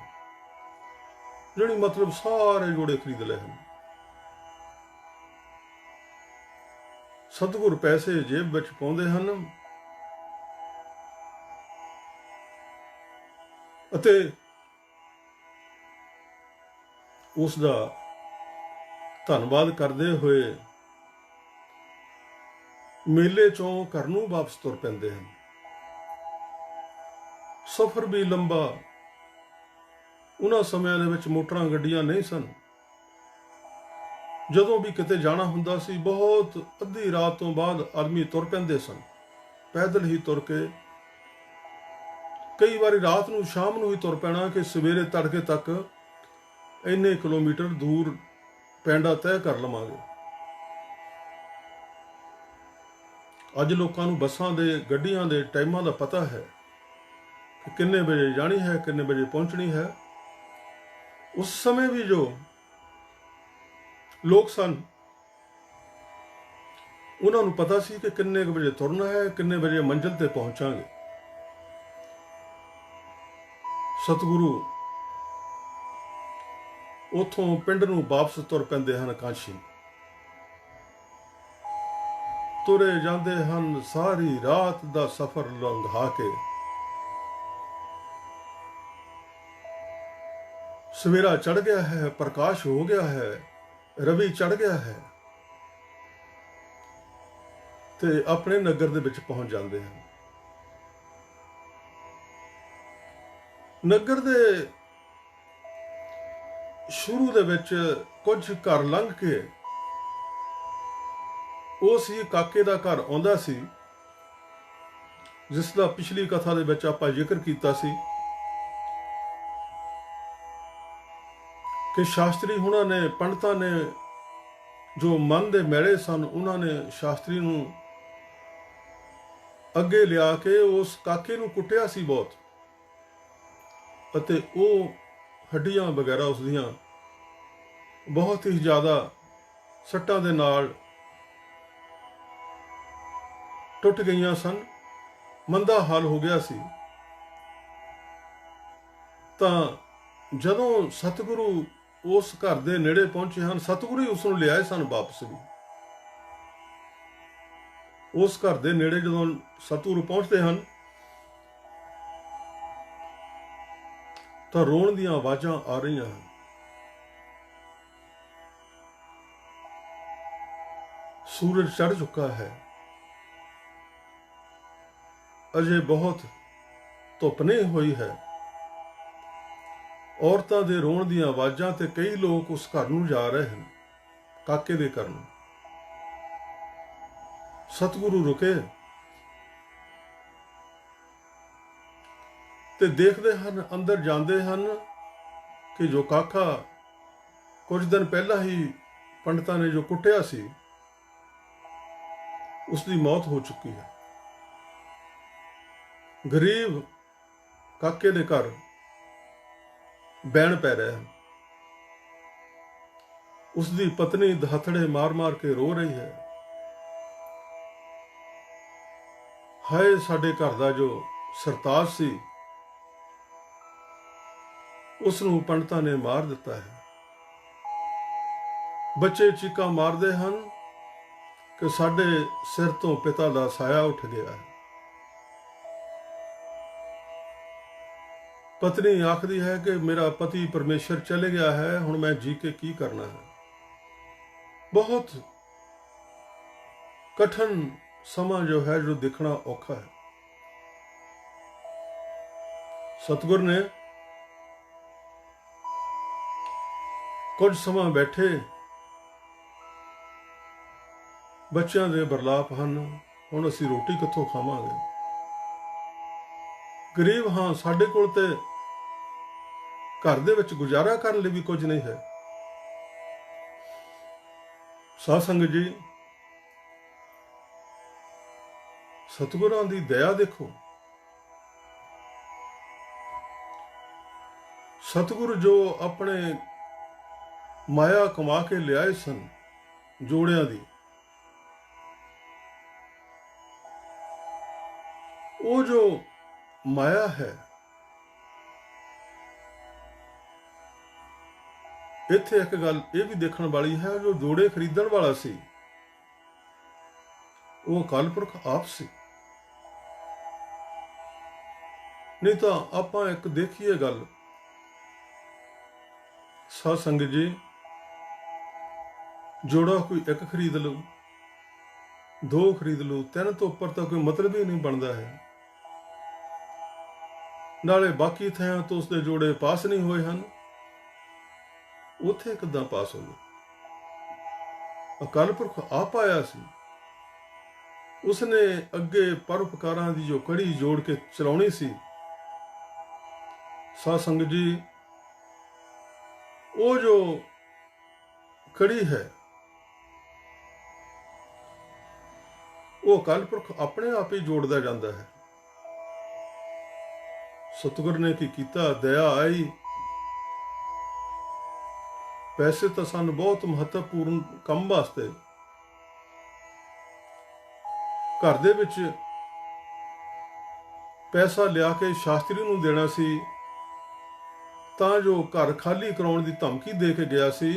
ਜਿਹੜੀ ਮਤਲਬ ਸਾਰੇ ਜੋੜੇ ਖਰੀਦ ਲਏ ਹਨ। ਸਤਿਗੁਰ ਪੈਸੇ ਜੇਬ ਵਿੱਚ ਪਾਉਂਦੇ ਹਨ ਅਤੇ ਉਸ ਦਾ ਧੰਨਵਾਦ ਕਰਦੇ ਹੋਏ ਮੇਲੇ ਚੋਂ ਘਰ ਨੂੰ ਵਾਪਸ ਤੁਰ ਪੈਂਦੇ ਹਨ। ਸਫ਼ਰ ਵੀ ਲੰਬਾ। ਉਹਨਾਂ ਸਮਿਆਂ ਦੇ ਵਿੱਚ ਮੋਟਰਾਂ ਗੱਡੀਆਂ ਨਹੀਂ ਸਨ। ਜਦੋਂ ਵੀ ਕਿਤੇ ਜਾਣਾ ਹੁੰਦਾ ਸੀ, ਬਹੁਤ ਅੱਧੀ ਰਾਤ ਤੋਂ ਬਾਅਦ ਆਦਮੀ ਤੁਰ ਪੈਂਦੇ ਸਨ, ਪੈਦਲ ਹੀ ਤੁਰ ਕੇ। ਕਈ ਵਾਰੀ ਰਾਤ ਨੂੰ, ਸ਼ਾਮ ਨੂੰ ਹੀ ਤੁਰ ਪੈਣਾ ਕਿ ਸਵੇਰੇ ਤੜਕੇ ਤੱਕ ਇੰਨੇ ਕਿਲੋਮੀਟਰ ਦੂਰ ਪੈਂਡਾ ਤੈਅ ਕਰ ਲਵਾਂਗੇ। ਅੱਜ ਲੋਕਾਂ ਨੂੰ ਬੱਸਾਂ ਦੇ ਗੱਡੀਆਂ ਦੇ ਟਾਈਮਾਂ ਦਾ ਪਤਾ ਹੈ ਕਿ ਕਿੰਨੇ ਵਜੇ ਜਾਣੀ ਹੈ, ਕਿੰਨੇ ਵਜੇ ਪਹੁੰਚਣੀ ਹੈ। ਉਸ ਸਮੇਂ ਵੀ ਜੋ ਲੋਕ ਸਨ ਉਹਨਾਂ ਨੂੰ ਪਤਾ ਸੀ ਕਿ ਕਿੰਨੇ ਕੁ ਵਜੇ ਤੁਰਨਾ ਹੈ, ਕਿੰਨੇ ਵਜੇ ਮੰਜ਼ਿਲ ਤੇ ਪਹੁੰਚਾਂਗੇ। ਸਤਿਗੁਰੂ ਉਥੋਂ ਪਿੰਡ ਨੂੰ ਵਾਪਸ ਤੁਰ ਪੈਂਦੇ ਹਨ। ਕਾਸ਼ੀ ਤੁਰੇ ਜਾਂਦੇ ਹਨ, ਸਾਰੀ ਰਾਤ ਦਾ ਸਫ਼ਰ ਲੰਘਾ ਕੇ ਸਵੇਰਾ ਚੜ ਗਿਆ ਹੈ, ਪ੍ਰਕਾਸ਼ ਹੋ ਗਿਆ ਹੈ, ਰਵੀ ਚੜ ਗਿਆ ਹੈ ਤੇ ਆਪਣੇ ਨਗਰ ਦੇ ਵਿੱਚ ਪਹੁੰਚ ਜਾਂਦੇ ਹਨ। ਨਗਰ ਦੇ ਸ਼ੁਰੂ ਦੇ ਵਿੱਚ ਕੁਝ ਘਰ ਲੰਘ ਕੇ ਉਹ ਸੀ ਕਾਕੇ ਦਾ ਘਰ ਆਉਂਦਾ ਸੀ, ਜਿਸ ਦਾ ਪਿਛਲੀ ਕਥਾ ਦੇ ਵਿੱਚ ਆਪਾਂ ਜ਼ਿਕਰ ਕੀਤਾ ਸੀ ਕਿ ਸ਼ਾਸਤਰੀ ਹੁਣਾਂ ਨੇ, ਪੰਡਤਾਂ ਨੇ ਜੋ ਮਨ ਦੇ ਮੈਲੇ ਸਨ, ਉਹਨਾਂ ਨੇ ਸ਼ਾਸਤਰੀ ਨੂੰ ਅੱਗੇ ਲਿਆ ਕੇ ਉਸ ਕਾਕੇ ਨੂੰ ਕੁੱਟਿਆ ਸੀ ਬਹੁਤ, ਅਤੇ ਉਹ ਹੱਡੀਆਂ ਵਗੈਰਾ ਉਸ ਦੀਆਂ ਬਹੁਤ ਹੀ ਜ਼ਿਆਦਾ ਸੱਟਾਂ ਦੇ ਨਾਲ ਟੁੱਟ ਗਈਆਂ ਸਨ। ਮੰਦਾ ਹਾਲ ਹੋ ਗਿਆ ਸੀ। ਤਾਂ ਜਦੋਂ ਸਤਿਗੁਰੂ ਉਸ ਘਰ ਦੇ ਨੇੜੇ ਪਹੁੰਚੇ ਹਨ, ਸਤਿਗੁਰੂ ਹੀ ਉਸ ਨੂੰ ਲਿਆਏ ਸਨ ਵਾਪਸ ਵੀ। ਉਸ ਘਰ ਦੇ ਨੇੜੇ ਜਦੋਂ ਸਤਿਗੁਰੂ ਪਹੁੰਚਦੇ ਹਨ ਤਾਂ ਰੋਣ ਦੀਆਂ ਆਵਾਜ਼ਾਂ ਆ ਰਹੀਆਂ ਹਨ। ਸੂਰਜ ਚੜ ਚੁੱਕਾ ਹੈ, ਅਜੇ ਬਹੁਤ ਧੁੱਪ ਨਹੀਂ ਹੋਈ ਹੈ। ਔਰਤਾਂ ਦੇ ਰੋਣ ਦੀਆਂ ਆਵਾਜ਼ਾਂ ਤੇ ਕਈ ਲੋਕ ਉਸ ਘਰ ਨੂੰ ਜਾ ਰਹੇ ਹਨ, ਕਾਕੇ ਦੇ ਘਰ ਨੂੰ। ਸਤਿਗੁਰੂ ਰੁਕੇ ਤੇ ਦੇਖਦੇ ਹਨ, ਅੰਦਰ ਜਾਂਦੇ ਹਨ ਕਿ ਜੋ ਕਾਕਾ ਕੁਝ ਦਿਨ ਪਹਿਲਾਂ ਹੀ ਪੰਡਤਾਂ ਨੇ ਜੋ ਕੁੱਟਿਆ ਸੀ, ਉਸ ਦੀ ਮੌਤ ਹੋ ਚੁੱਕੀ ਹੈ। ਗਰੀਬ ਕਾਕੇ ਦੇ ਘਰ ਬੈਣ ਪੈ ਰਿਹਾ ਹੈ। ਉਸ ਦੀ ਪਤਨੀ ਦਹਥੜੇ ਮਾਰ-ਮਾਰ ਕੇ ਰੋ ਰਹੀ ਹੈ, ਹਾਏ ਸਾਡੇ ਘਰ ਦਾ ਜੋ ਸਰਤਾਜ ਸੀ, ਉਸ ਨੂੰ ਪੰਡਤਾਂ ਨੇ ਮਾਰ ਦਿੱਤਾ ਹੈ। ਬੱਚੇ ਚੀਕਾਂ ਮਾਰਦੇ ਹਨ ਕਿ ਸਾਡੇ ਸਿਰ ਤੋਂ ਪਿਤਾ ਦਾ ਸਾਇਆ ਉੱਠ ਗਿਆ ਹੈ। ਪਤਨੀ ਆਖਦੀ ਹੈ ਕਿ ਮੇਰਾ ਪਤੀ ਪਰਮੇਸ਼ਰ ਚਲੇ ਗਿਆ ਹੈ, ਹੁਣ ਮੈਂ ਜੀ ਕੇ ਕੀ ਕਰਨਾ ਹੈ। ਬਹੁਤ ਕਠਨ ਸਮਾਂ ਜੋ ਹੈ, ਜੋ ਦੇਖਣਾ ਔਖਾ ਹੈ। ਸਤਿਗੁਰ ਨੇ ਕੁਝ ਸਮਾਂ ਬੈਠੇ, ਬੱਚਿਆਂ ਦੇ ਬਰਲਾਪ ਹਨ, ਹੁਣ ਅਸੀਂ ਰੋਟੀ ਕਿੱਥੋਂ ਖਾਵਾਂਗੇ। ਗਰੀਬ ਹਾਂ, ਸਾਡੇ ਕੋਲ ਤੇ ਘਰ ਦੇ ਵਿੱਚ ਗੁਜ਼ਾਰਾ ਕਰਨ ਲਈ ਵੀ ਕੁਝ ਨਹੀਂ ਹੈ। ਸਾਧ ਸੰਗਤ ਜੀ, ਸਤਿਗੁਰਾਂ ਦੀ ਦਇਆ ਦੇਖੋ। ਸਤਿਗੁਰ ਜੋ ਆਪਣੇ ਮਾਇਆ ਕਮਾ ਕੇ ਲਿਆਏ ਸਨ ਜੋੜਿਆਂ ਦੀ, ਉਹ ਜੋ ਮਾਇਆ ਹੈ, ਇੱਥੇ ਇੱਕ ਗੱਲ ਇਹ ਵੀ ਦੇਖਣ ਵਾਲੀ ਹੈ, ਜੋ ਜੋੜੇ ਖਰੀਦਣ ਵਾਲਾ ਸੀ ਉਹ ਅਕਾਲ ਪੁਰਖ ਆਪ ਸੀ। ਨਹੀਂ ਤਾਂ ਆਪਾਂ ਇੱਕ ਦੇਖੀਏ ਗੱਲ, ਸਾਧ ਸੰਗਤ ਜੀ, ਜੋੜਾ ਕੋਈ ਇੱਕ ਖਰੀਦ ਲਓ, ਦੋ ਖਰੀਦ ਲਓ, ਤਿੰਨ ਤੋਂ ਉੱਪਰ ਤਾਂ ਕੋਈ ਮਤਲਬ ਹੀ ਨਹੀਂ ਬਣਦਾ ਹੈ। ਨਾਲੇ ਬਾਕੀ ਥਾਂ ਤੋਂ ਉਸਦੇ ਜੋੜੇ ਪਾਸ ਨਹੀਂ ਹੋਏ ਹਨ, ਉੱਥੇ ਕਿੱਦਾਂ ਪਾਸ ਹੋ ਗਏ। ਅਕਾਲ ਪੁਰਖ ਆਪ ਆਇਆ ਸੀ, ਉਸਨੇ ਅੱਗੇ ਪਰਉਪਕਾਰਾਂ ਦੀ ਜੋ ਕੜੀ ਜੋੜ ਕੇ ਚਲਾਉਣੀ ਸੀ। ਸਾਧ ਸੰਗਤ ਜੀ, वो जो कड़ी है वो अकाल पुरख अपने आप ही जोड़ता जाता है। सतगुर ने की कीता, दया आई। पैसे तो सन बहुत महत्वपूर्ण काम वास्ते, घर दे विच पैसा लिया के शास्त्री नूं देना सी, तां जो घर खाली कराउण दी धमकी दे के गया सी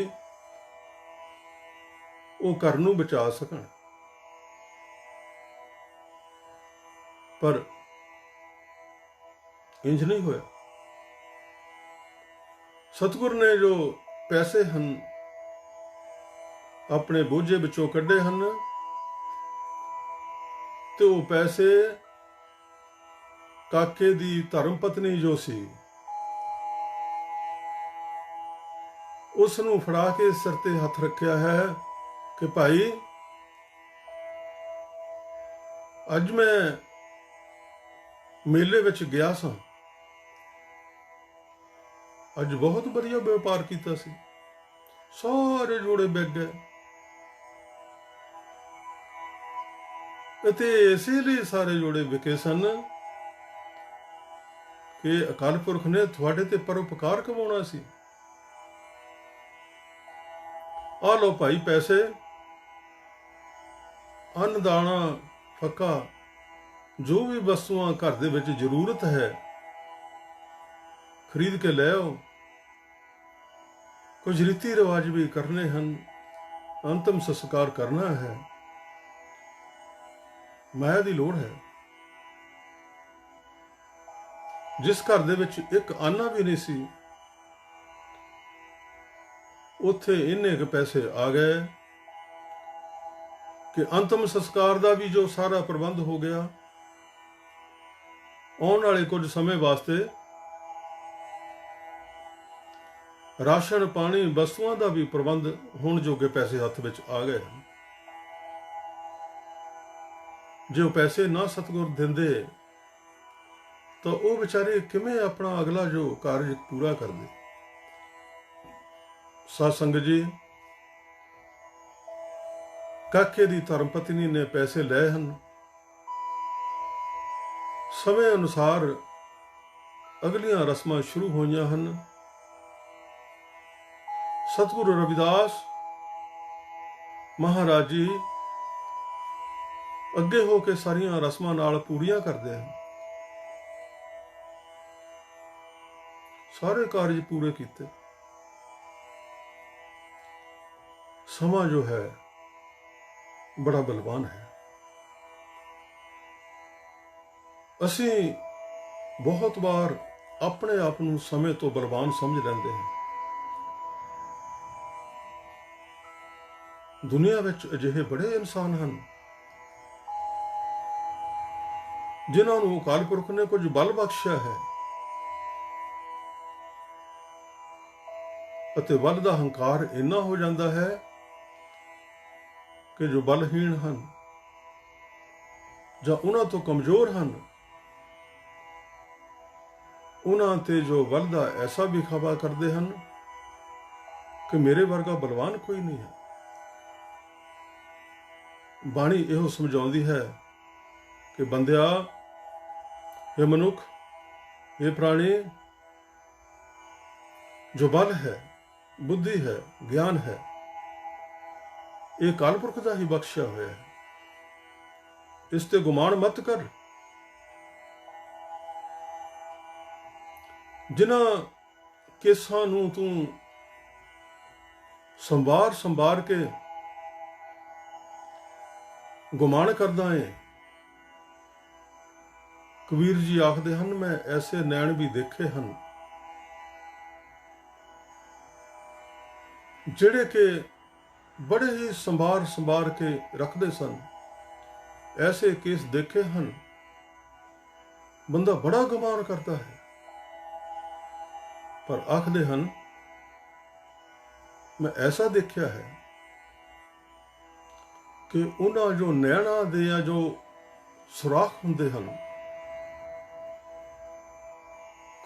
वो घर नूं बचा सकण। पर इंज नहीं होया। सतगुर ने जो पैसे हन अपने बोझे विचों कढे हन, तो वो पैसे काके दी धर्म पत्नी जो सी उसनूं फड़ा के सिर ते हथ रखिया है कि भाई अज मैं मेले विच गया सां, अज बहुत बढ़िया व्यापार किया सी, सारे जोड़े बिक गए। इसे लिए सारे जोड़े विके सन कि अकाल पुरख ने थोड़े ते परोपकार करवाउणा सी। आ लो भाई पैसे, अन्न दाना फक्का जो भी वस्तुआं घर दे विच जरूरत है खरीद के ले आओ। कुछ रीति रिवाज भी करने हैं, अंतिम संस्कार करना है, माया दी लोड़ है। जिस घर दे विच एक आना भी नहीं सी उत्थे इन्ने के पैसे आ गए कि अंतिम संस्कार का भी जो सारा प्रबंध हो गया। आने वाले कुछ समय वास्ते राशन पानी वस्तुओं का भी प्रबंध होने जोगे पैसे हथ विच आ गए। जो पैसे ना सतगुर देंदे तो वो बेचारे किवें अपना अगला जो कार्य पूरा करते। साध संगत जी, काके दी धर्म पत्नी ने पैसे ले हन, समय अनुसार अगलियां रस्मां शुरू होईयां हन। सतगुरु रविदास महाराज जी अगे हो के सारियां रस्मां नाल पूरियां करते हैं, सारे कार्य पूरे किए। समा जो है बड़ा बलवान है। असी बहुत बार अपने आप नूं समय तो बलवान समझ लेंदे हैं। दुनिया विच अजिहे बड़े इंसान हैं जिन्हां नूं अकाल पुरख ने कुछ बल बख्शिया है अते बल दा हंकार इन्ना हो जाता है कि जो बलहीन हैं जां उन्हां तो कमजोर हैं, उन्हां ते जो बल दा ऐसा विखावा करते हैं कि मेरे वर्गा बलवान कोई नहीं है। बाणी इहो समझाउंदी है कि बंदिया, ये मनुख, ये प्राणी, जो बल है, बुद्धि है, ज्ञान है, ये अकाल पुरख दा ही बख्शिया होया है। इस ते गुमान मत कर। जिन्हां केसां नूं तूं संवार के गुमान करदा है, कबीर जी आखदे हन, मैं ऐसे नैण भी देखे हैं जिहड़े के बड़े ही संभार के रखते सन। ऐसे केस देखे हैं, बंदा बड़ा गुमान करता है, पर आखदे हन मैं ऐसा देखा है कि उन्हां जो नैणा दे जो सुराख हुंदे हन,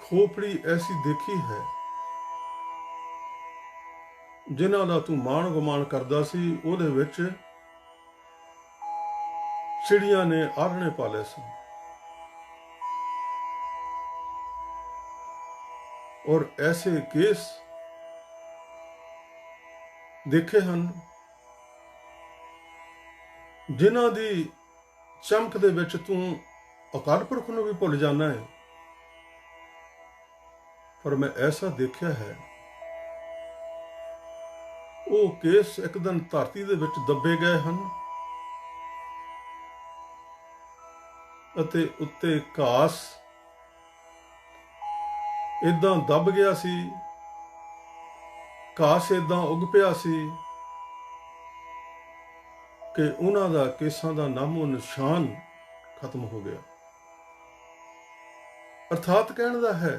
खोपड़ी ऐसी देखी है ਜਿਨ੍ਹਾਂ ਦਾ ਤੂੰ ਮਾਣ ਗੁਮਾਨ ਕਰਦਾ ਸੀ, ਉਹਦੇ ਵਿੱਚ ਚਿੜੀਆਂ ਨੇ ਆਲ੍ਹਣੇ ਪਾ ਲਏ ਸਨ। ਔਰ ਐਸੇ ਕੇਸ ਦੇਖੇ ਹਨ ਜਿਨ੍ਹਾਂ ਦੀ ਚਮਕ ਦੇ ਵਿੱਚ ਤੂੰ ਅਕਾਲ ਪੁਰਖ ਨੂੰ ਵੀ ਭੁੱਲ ਜਾਣਾ ਹੈ। ਪਰ ਮੈਂ ਐਸਾ ਦੇਖਿਆ ਹੈ, ਉਹ ਕੇਸ ਇੱਕ ਦਿਨ ਧਰਤੀ ਦੇ ਵਿੱਚ ਦੱਬੇ ਗਏ ਹਨ ਅਤੇ ਉੱਤੇ ਘਾਸ ਏਦਾਂ ਦੱਬ ਗਿਆ ਸੀ, ਘਾਸ ਏਦਾਂ ਉੱਗ ਪਿਆ ਸੀ ਕਿ ਉਹਨਾਂ ਦਾ ਕੇਸਾਂ ਦਾ ਨਾਮੋ ਨਿਸ਼ਾਨ ਖਤਮ ਹੋ ਗਿਆ। ਅਰਥਾਤ ਕਹਿਣ ਦਾ ਹੈ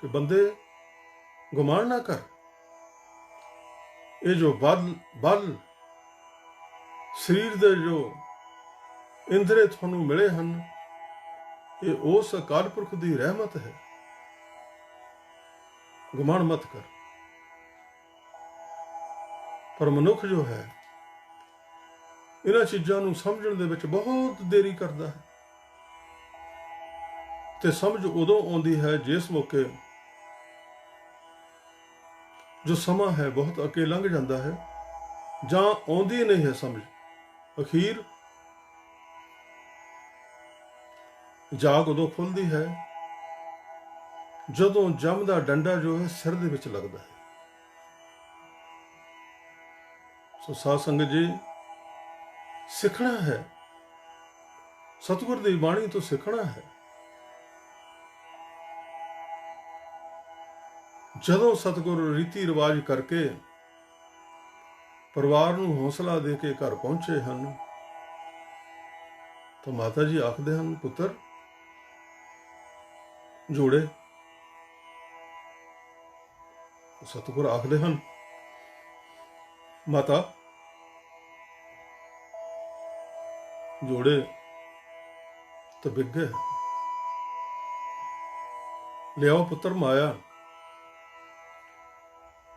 ਕਿ ਬੰਦੇ ਗੁਮਾਨ ਨਾ ਕਰ। ਇਹ ਜੋ ਬਲ ਸਰੀਰ ਦੇ ਜੋ ਇੰਦਰੇ ਤੁਹਾਨੂੰ ਮਿਲੇ ਹਨ, ਇਹ ਉਸ ਅਕਾਲ ਪੁਰਖ ਦੀ ਰਹਿਮਤ ਹੈ। ਗੁਮਾਨ ਮਤ ਕਰ। ਪਰ ਮਨੁੱਖ ਜੋ ਹੈ, ਇਹਨਾਂ ਚੀਜ਼ਾਂ ਨੂੰ ਸਮਝਣ ਦੇ ਵਿੱਚ ਬਹੁਤ ਦੇਰੀ ਕਰਦਾ ਹੈ ਤੇ ਸਮਝ ਉਦੋਂ ਆਉਂਦੀ ਹੈ ਜਿਸ ਮੌਕੇ ਜੋ ਸਮਾਂ ਹੈ ਬਹੁਤ ਅੱਗੇ ਲੰਘ ਜਾਂਦਾ ਹੈ, ਜਾਂ ਆਉਂਦੀ ਨਹੀਂ ਹੈ ਸਮਝ। ਅਖੀਰ ਜਾਗ ਉਦੋਂ ਖੁੱਲਦੀ ਹੈ ਜਦੋਂ ਜਮ ਦਾ ਡੰਡਾ ਜੋ ਹੈ ਸਿਰ ਦੇ ਵਿੱਚ ਲੱਗਦਾ ਹੈ। ਸੋ ਸਾਧ ਸੰਗਤ ਜੀ, ਸਿੱਖਣਾ ਹੈ, ਸਤਿਗੁਰ ਦੀ ਬਾਣੀ ਤੋਂ ਸਿੱਖਣਾ ਹੈ। ਜਦੋਂ ਸਤਿਗੁਰ ਰੀਤੀ ਰਿਵਾਜ ਕਰਕੇ ਪਰਿਵਾਰ ਨੂੰ ਹੌਸਲਾ ਦੇ ਕੇ ਘਰ ਪਹੁੰਚੇ ਹਨ, ਤਾਂ ਮਾਤਾ ਜੀ ਆਖਦੇ ਹਨ, ਪੁੱਤਰ ਜੋੜੇ। ਸਤਿਗੁਰ ਆਖਦੇ ਹਨ, ਮਾਤਾ ਜੋੜੇ ਤਾਂ ਵਿਕ ਗਏ, ਲਿਆਓ ਪੁੱਤਰ ਮਾਇਆ।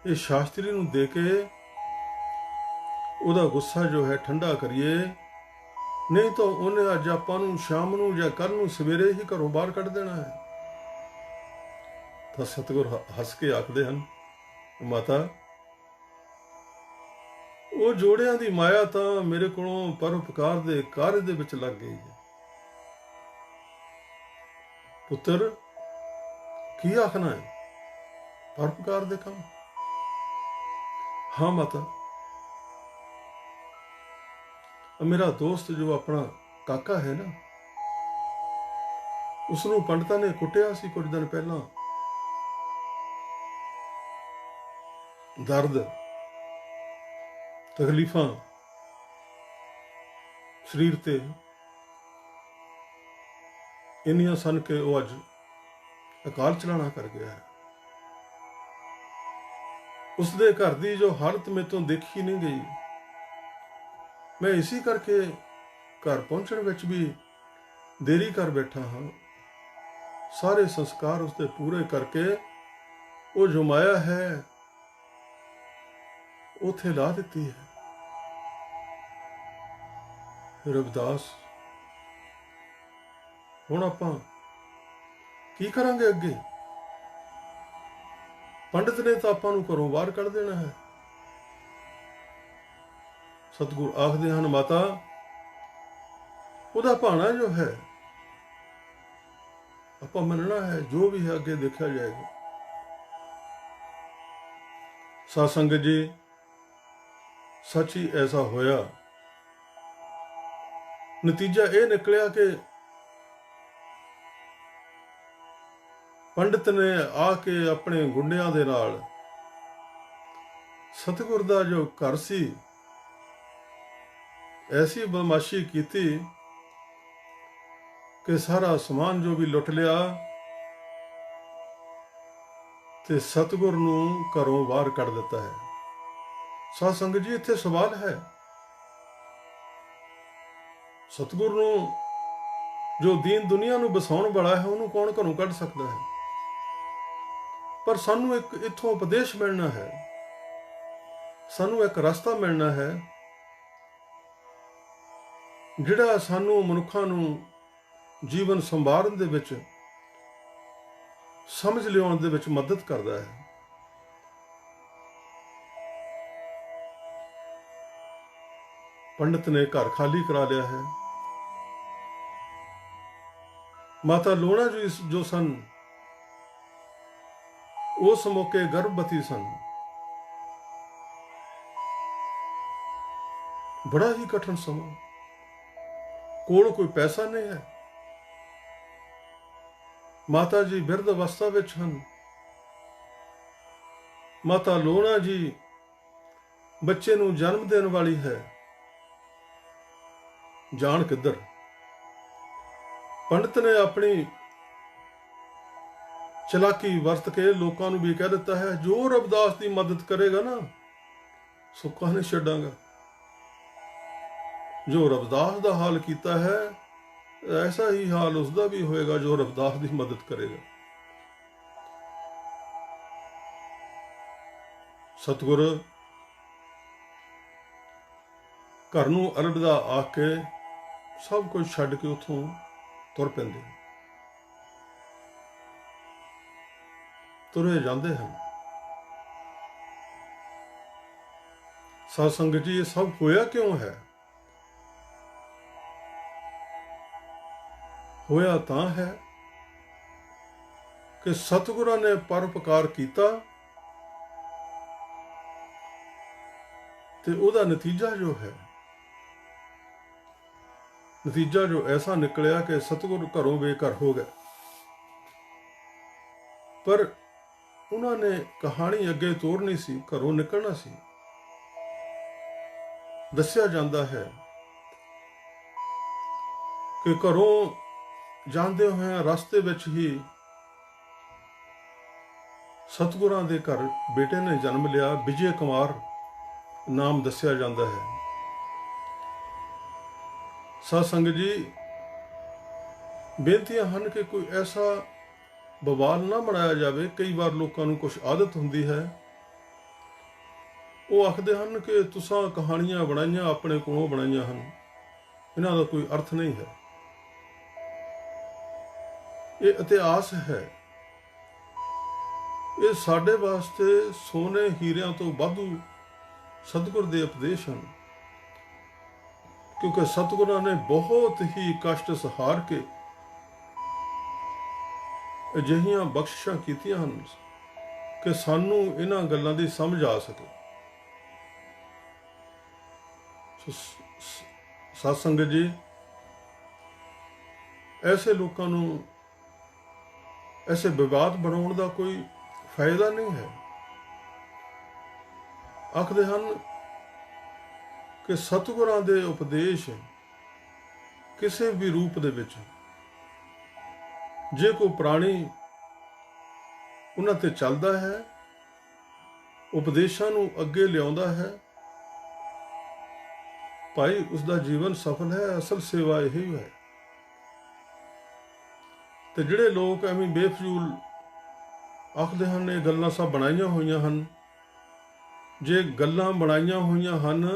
ਇਹ ਸ਼ਾਸਤਰੀ ਨੂੰ ਦੇ ਕੇ ਉਹਦਾ ਗੁੱਸਾ ਜੋ ਹੈ ਠੰਡਾ ਕਰੀਏ, ਨਹੀਂ ਤਾਂ ਉਹਨੇ ਅੱਜ ਆਪਾਂ ਨੂੰ ਸ਼ਾਮ ਨੂੰ ਜਾਂ ਕੱਲ ਨੂੰ ਸਵੇਰੇ ਹੀ ਘਰੋਂ ਬਾਹਰ ਕੱਢ ਦੇਣਾ ਹੈ। ਤਾਂ ਸਤਿਗੁਰ ਹੱਸ ਕੇ ਆਖਦੇ ਹਨ, ਮਾਤਾ ਉਹ ਜੋੜਿਆਂ ਦੀ ਮਾਇਆ ਤਾਂ ਮੇਰੇ ਕੋਲੋਂ ਪਰਉਪਕਾਰ ਦੇ ਕਾਰਜ ਦੇ ਵਿੱਚ ਲੱਗ ਗਈ ਹੈ। ਪੁੱਤਰ ਕੀ ਆਖਣਾ ਹੈ? ਪਰਉਪਕਾਰ ਦੇ ਕੰਮ? ਹਾਂ ਮਾਤਾ, ਮੇਰਾ ਦੋਸਤ ਜੋ ਆਪਣਾ ਕਾਕਾ ਹੈ ਨਾ, ਉਸਨੂੰ ਪੰਡਤਾਂ ਨੇ ਕੁੱਟਿਆ ਸੀ ਕੁਝ ਦਿਨ ਪਹਿਲਾਂ। ਦਰਦ, ਤਕਲੀਫਾਂ ਸਰੀਰ ਤੇ ਇੰਨੀਆਂ ਸਨ ਕਿ ਉਹ ਅੱਜ ਅਕਾਲ ਚਲਾਣਾ ਕਰ ਗਿਆ ਹੈ। ਉਸਦੇ ਘਰ ਦੀ ਜੋ ਹਾਲਤ ਮੇਰੇ ਤੋਂ ਦੇਖੀ ਨਹੀਂ ਗਈ, ਮੈਂ ਇਸੇ ਕਰਕੇ ਘਰ ਪਹੁੰਚਣ ਵਿੱਚ ਵੀ ਦੇਰੀ ਕਰ ਬੈਠਾ ਹਾਂ। ਸਾਰੇ ਸੰਸਕਾਰ ਉਸਦੇ ਪੂਰੇ ਕਰਕੇ ਉਹ ਜੋ ਮਾਇਆ ਹੈ ਉੱਥੇ ਲਾ ਦਿੱਤੀ ਹੈ। ਰਵਿਦਾਸ, ਹੁਣ ਆਪਾਂ ਕੀ ਕਰਾਂਗੇ ਅੱਗੇ? ਪੰਡਤ ਨੇ ਤਾਂ ਆਪਾਂ ਨੂੰ ਘਰੋਂ ਬਾਹਰ ਕੱਢ ਦੇਣਾ ਹੈ। ਸਤਿਗੁਰ ਆਖਦੇ ਹਨ, ਮਾਤਾ ਉਹਦਾ ਭਾਣਾ ਜੋ ਹੈ ਆਪਾਂ ਮੰਨਣਾ ਹੈ, ਜੋ ਵੀ ਹੈ ਅੱਗੇ ਦੇਖਿਆ ਜਾਏਗਾ। ਸਾਧ ਸੰਗਤ ਜੀ, ਸੱਚ ਹੀ ਐਸਾ ਹੋਇਆ। ਨਤੀਜਾ ਇਹ ਨਿਕਲਿਆ ਕਿ ਪੰਡਤ ਨੇ ਆ ਕੇ ਆਪਣੇ ਗੁੰਡਿਆਂ ਦੇ ਨਾਲ ਸਤਿਗੁਰ ਦਾ ਜੋ ਘਰ ਸੀ ਐਸੀ ਬਦਮਾਸ਼ੀ ਕੀਤੀ ਕਿ ਸਾਰਾ ਸਮਾਨ ਜੋ ਵੀ ਲੁੱਟ ਲਿਆ ਤੇ ਸਤਿਗੁਰ ਨੂੰ ਘਰੋਂ ਬਾਹਰ ਕੱਢ ਦਿੱਤਾ ਹੈ। ਸਾਧ ਸੰਗਤ ਜੀ, ਇੱਥੇ ਸਵਾਲ ਹੈ, ਸਤਿਗੁਰ ਨੂੰ ਜੋ ਦੀਨ ਦੁਨੀਆ ਨੂੰ ਬਸਾਉਣ ਵਾਲਾ ਹੈ, ਉਹਨੂੰ ਕੌਣ ਘਰੋਂ ਕੱਢ ਸਕਦਾ ਹੈ? ਪਰ ਸਾਨੂੰ ਇੱਕ ਇੱਥੋਂ ਉਪਦੇਸ਼ ਮਿਲਣਾ ਹੈ ਸਾਨੂੰ ਇੱਕ ਰਸਤਾ ਮਿਲਣਾ ਹੈ ਜਿਹੜਾ ਸਾਨੂੰ ਮਨੁੱਖਾਂ ਨੂੰ ਜੀਵਨ ਸੰਭਾਲਣ ਦੇ ਵਿੱਚ, ਸਮਝ ਲਿਆਉਣ ਦੇ ਵਿੱਚ ਮਦਦ ਕਰਦਾ ਹੈ। ਪੰਡਤ ਨੇ ਘਰ ਖਾਲੀ ਕਰਾ ਲਿਆ ਹੈ। ਮਾਤਾ ਲੂਣਾ ਜੀ ਜੋ ਸਨ, ਉਸ ਮੌਕੇ ਗਰਭਵਤੀ ਸਨ। ਬੜਾ ਹੀ ਕਠਿਨ ਸਮਾਂ, ਕੋਲ ਕੋਈ ਪੈਸਾ ਨਹੀਂ ਹੈ। ਮਾਤਾ ਜੀ ਬਿਰਧ ਅਵਸਥਾ ਵਿੱਚ ਹਨ। ਮਾਤਾ ਲੂਣਾ ਜੀ ਬੱਚੇ ਨੂੰ ਜਨਮ ਦੇਣ ਵਾਲੀ ਹੈ। ਜਾਣ ਕਿੱਧਰ? ਪੰਡਤ ਨੇ ਆਪਣੀ ਚਲਾਕੀ ਵਰਤ ਕੇ ਲੋਕਾਂ ਨੂੰ ਵੀ ਕਹਿ ਦਿੱਤਾ ਹੈ, ਜੋ ਰਵਿਦਾਸ ਦੀ ਮਦਦ ਕਰੇਗਾ ਨਾ, ਸੁੱਕਾ ਨਹੀਂ ਛੱਡਾਂਗਾ। ਜੋ ਰਵਿਦਾਸ ਦਾ ਹਾਲ ਕੀਤਾ ਹੈ, ਐਸਾ ਹੀ ਹਾਲ ਉਸਦਾ ਵੀ ਹੋਏਗਾ ਜੋ ਰਵਿਦਾਸ ਦੀ ਮਦਦ ਕਰੇਗਾ। ਸਤਿਗੁਰ ਘਰ ਨੂੰ ਅਲਵਿਦਾ ਆਖ ਕੇ ਸਭ ਕੁਝ ਛੱਡ ਕੇ ਉੱਥੋਂ ਤੁਰ ਪੈਂਦੇ, ਤੁਰੇ ਜਾਂਦੇ ਹਨ। ਸਾਧ ਸੰਗਤ ਜੀ, ਇਹ ਸਭ ਹੋਇਆ ਕਿਉਂ ਹੈ? ਹੋਇਆ ਤਾਂ ਹੈ ਕਿ ਸਤਿਗੁਰਾਂ ਨੇ ਪਰਉਪਕਾਰ ਕੀਤਾ ਤੇ ਉਹਦਾ ਨਤੀਜਾ ਜੋ ਹੈ, ਨਤੀਜਾ ਜੋ ਐਸਾ ਨਿਕਲਿਆ ਕਿ ਸਤਿਗੁਰ ਘਰੋਂ ਬੇਘਰ ਹੋ ਗਏ। ਪਰ ਉਹਨਾਂ ਨੇ ਕਹਾਣੀ ਅੱਗੇ ਤੋਰਨੀ ਸੀ, ਘਰੋਂ ਨਿਕਲਣਾ ਸੀ। ਦੱਸਿਆ ਜਾਂਦਾ ਹੈ ਕਿ ਘਰੋਂ ਜਾਂਦੇ ਹੋਏ ਰਸਤੇ ਵਿੱਚ ਹੀ ਸਤਿਗੁਰਾਂ ਦੇ ਘਰ ਬੇਟੇ ਨੇ ਜਨਮ ਲਿਆ। ਵਿਜੇ ਕੁਮਾਰ ਨਾਮ ਦੱਸਿਆ ਜਾਂਦਾ ਹੈ। ਸਾਧ ਸੰਗਤ ਜੀ, ਬੇਨਤੀਆਂ ਹਨ ਕਿ ਕੋਈ ਐਸਾ ਬਵਾਲ ਨਾ ਬਣਾਇਆ ਜਾਵੇ। ਕਈ ਵਾਰ ਲੋਕਾਂ ਨੂੰ ਕੁਝ ਆਦਤ ਹੁੰਦੀ ਹੈ, ਉਹ ਆਖਦੇ ਹਨ ਕਿ ਤੁਸੀਂ ਕਹਾਣੀਆਂ ਬਣਾਈਆਂ, ਆਪਣੇ ਕੋਲੋਂ ਬਣਾਈਆਂ ਹਨ, ਇਹਨਾਂ ਦਾ ਕੋਈ ਅਰਥ ਨਹੀਂ ਹੈ। ਇਹ ਇਤਿਹਾਸ ਹੈ। ਇਹ ਸਾਡੇ ਵਾਸਤੇ ਸੋਨੇ ਹੀਰਿਆਂ ਤੋਂ ਵਾਧੂ ਸਤਿਗੁਰ ਦੇ ਉਪਦੇਸ਼ ਹਨ, ਕਿਉਂਕਿ ਸਤਿਗੁਰਾਂ ਨੇ ਬਹੁਤ ਹੀ ਕਸ਼ਟ ਸਹਾਰ ਕੇ ਅਜਿਹੀਆਂ ਬਖਸ਼ਿਸ਼ਾਂ ਕੀਤੀਆਂ ਹਨ ਕਿ ਸਾਨੂੰ ਇਹਨਾਂ ਗੱਲਾਂ ਦੀ ਸਮਝ ਆ ਸਕੇ। ਸਾਧ ਸੰਗਤ ਜੀ, ਐਸੇ ਲੋਕਾਂ ਨੂੰ ਐਸੇ ਵਿਵਾਦ ਬਣਾਉਣ ਦਾ ਕੋਈ ਫਾਇਦਾ ਨਹੀਂ ਹੈ। ਆਖਦੇ ਹਨ ਕਿ ਸਤਿਗੁਰਾਂ ਦੇ ਉਪਦੇਸ਼ ਕਿਸੇ ਵੀ ਰੂਪ ਦੇ ਵਿੱਚ ਜੇ ਕੋਈ ਪ੍ਰਾਣੀ ਉਹਨਾਂ ਤੇ ਚੱਲਦਾ ਹੈ, ਉਪਦੇਸ਼ਾਂ ਨੂੰ ਅੱਗੇ ਲਿਆਉਂਦਾ ਹੈ, ਭਾਈ ਉਸਦਾ ਜੀਵਨ ਸਫਲ ਹੈ। ਅਸਲ ਸੇਵਾ ਇਹੀ ਹੈ। ਤੇ ਜਿਹੜੇ ਲੋਕ ਐਵੇਂ ਬੇਫਜ਼ੂਲ ਆਖਦੇ ਹਨ ਇਹ ਗੱਲਾਂ ਸਭ ਬਣਾਈਆਂ ਹੋਈਆਂ ਹਨ, ਜੇ ਗੱਲਾਂ ਬਣਾਈਆਂ ਹੋਈਆਂ ਹਨ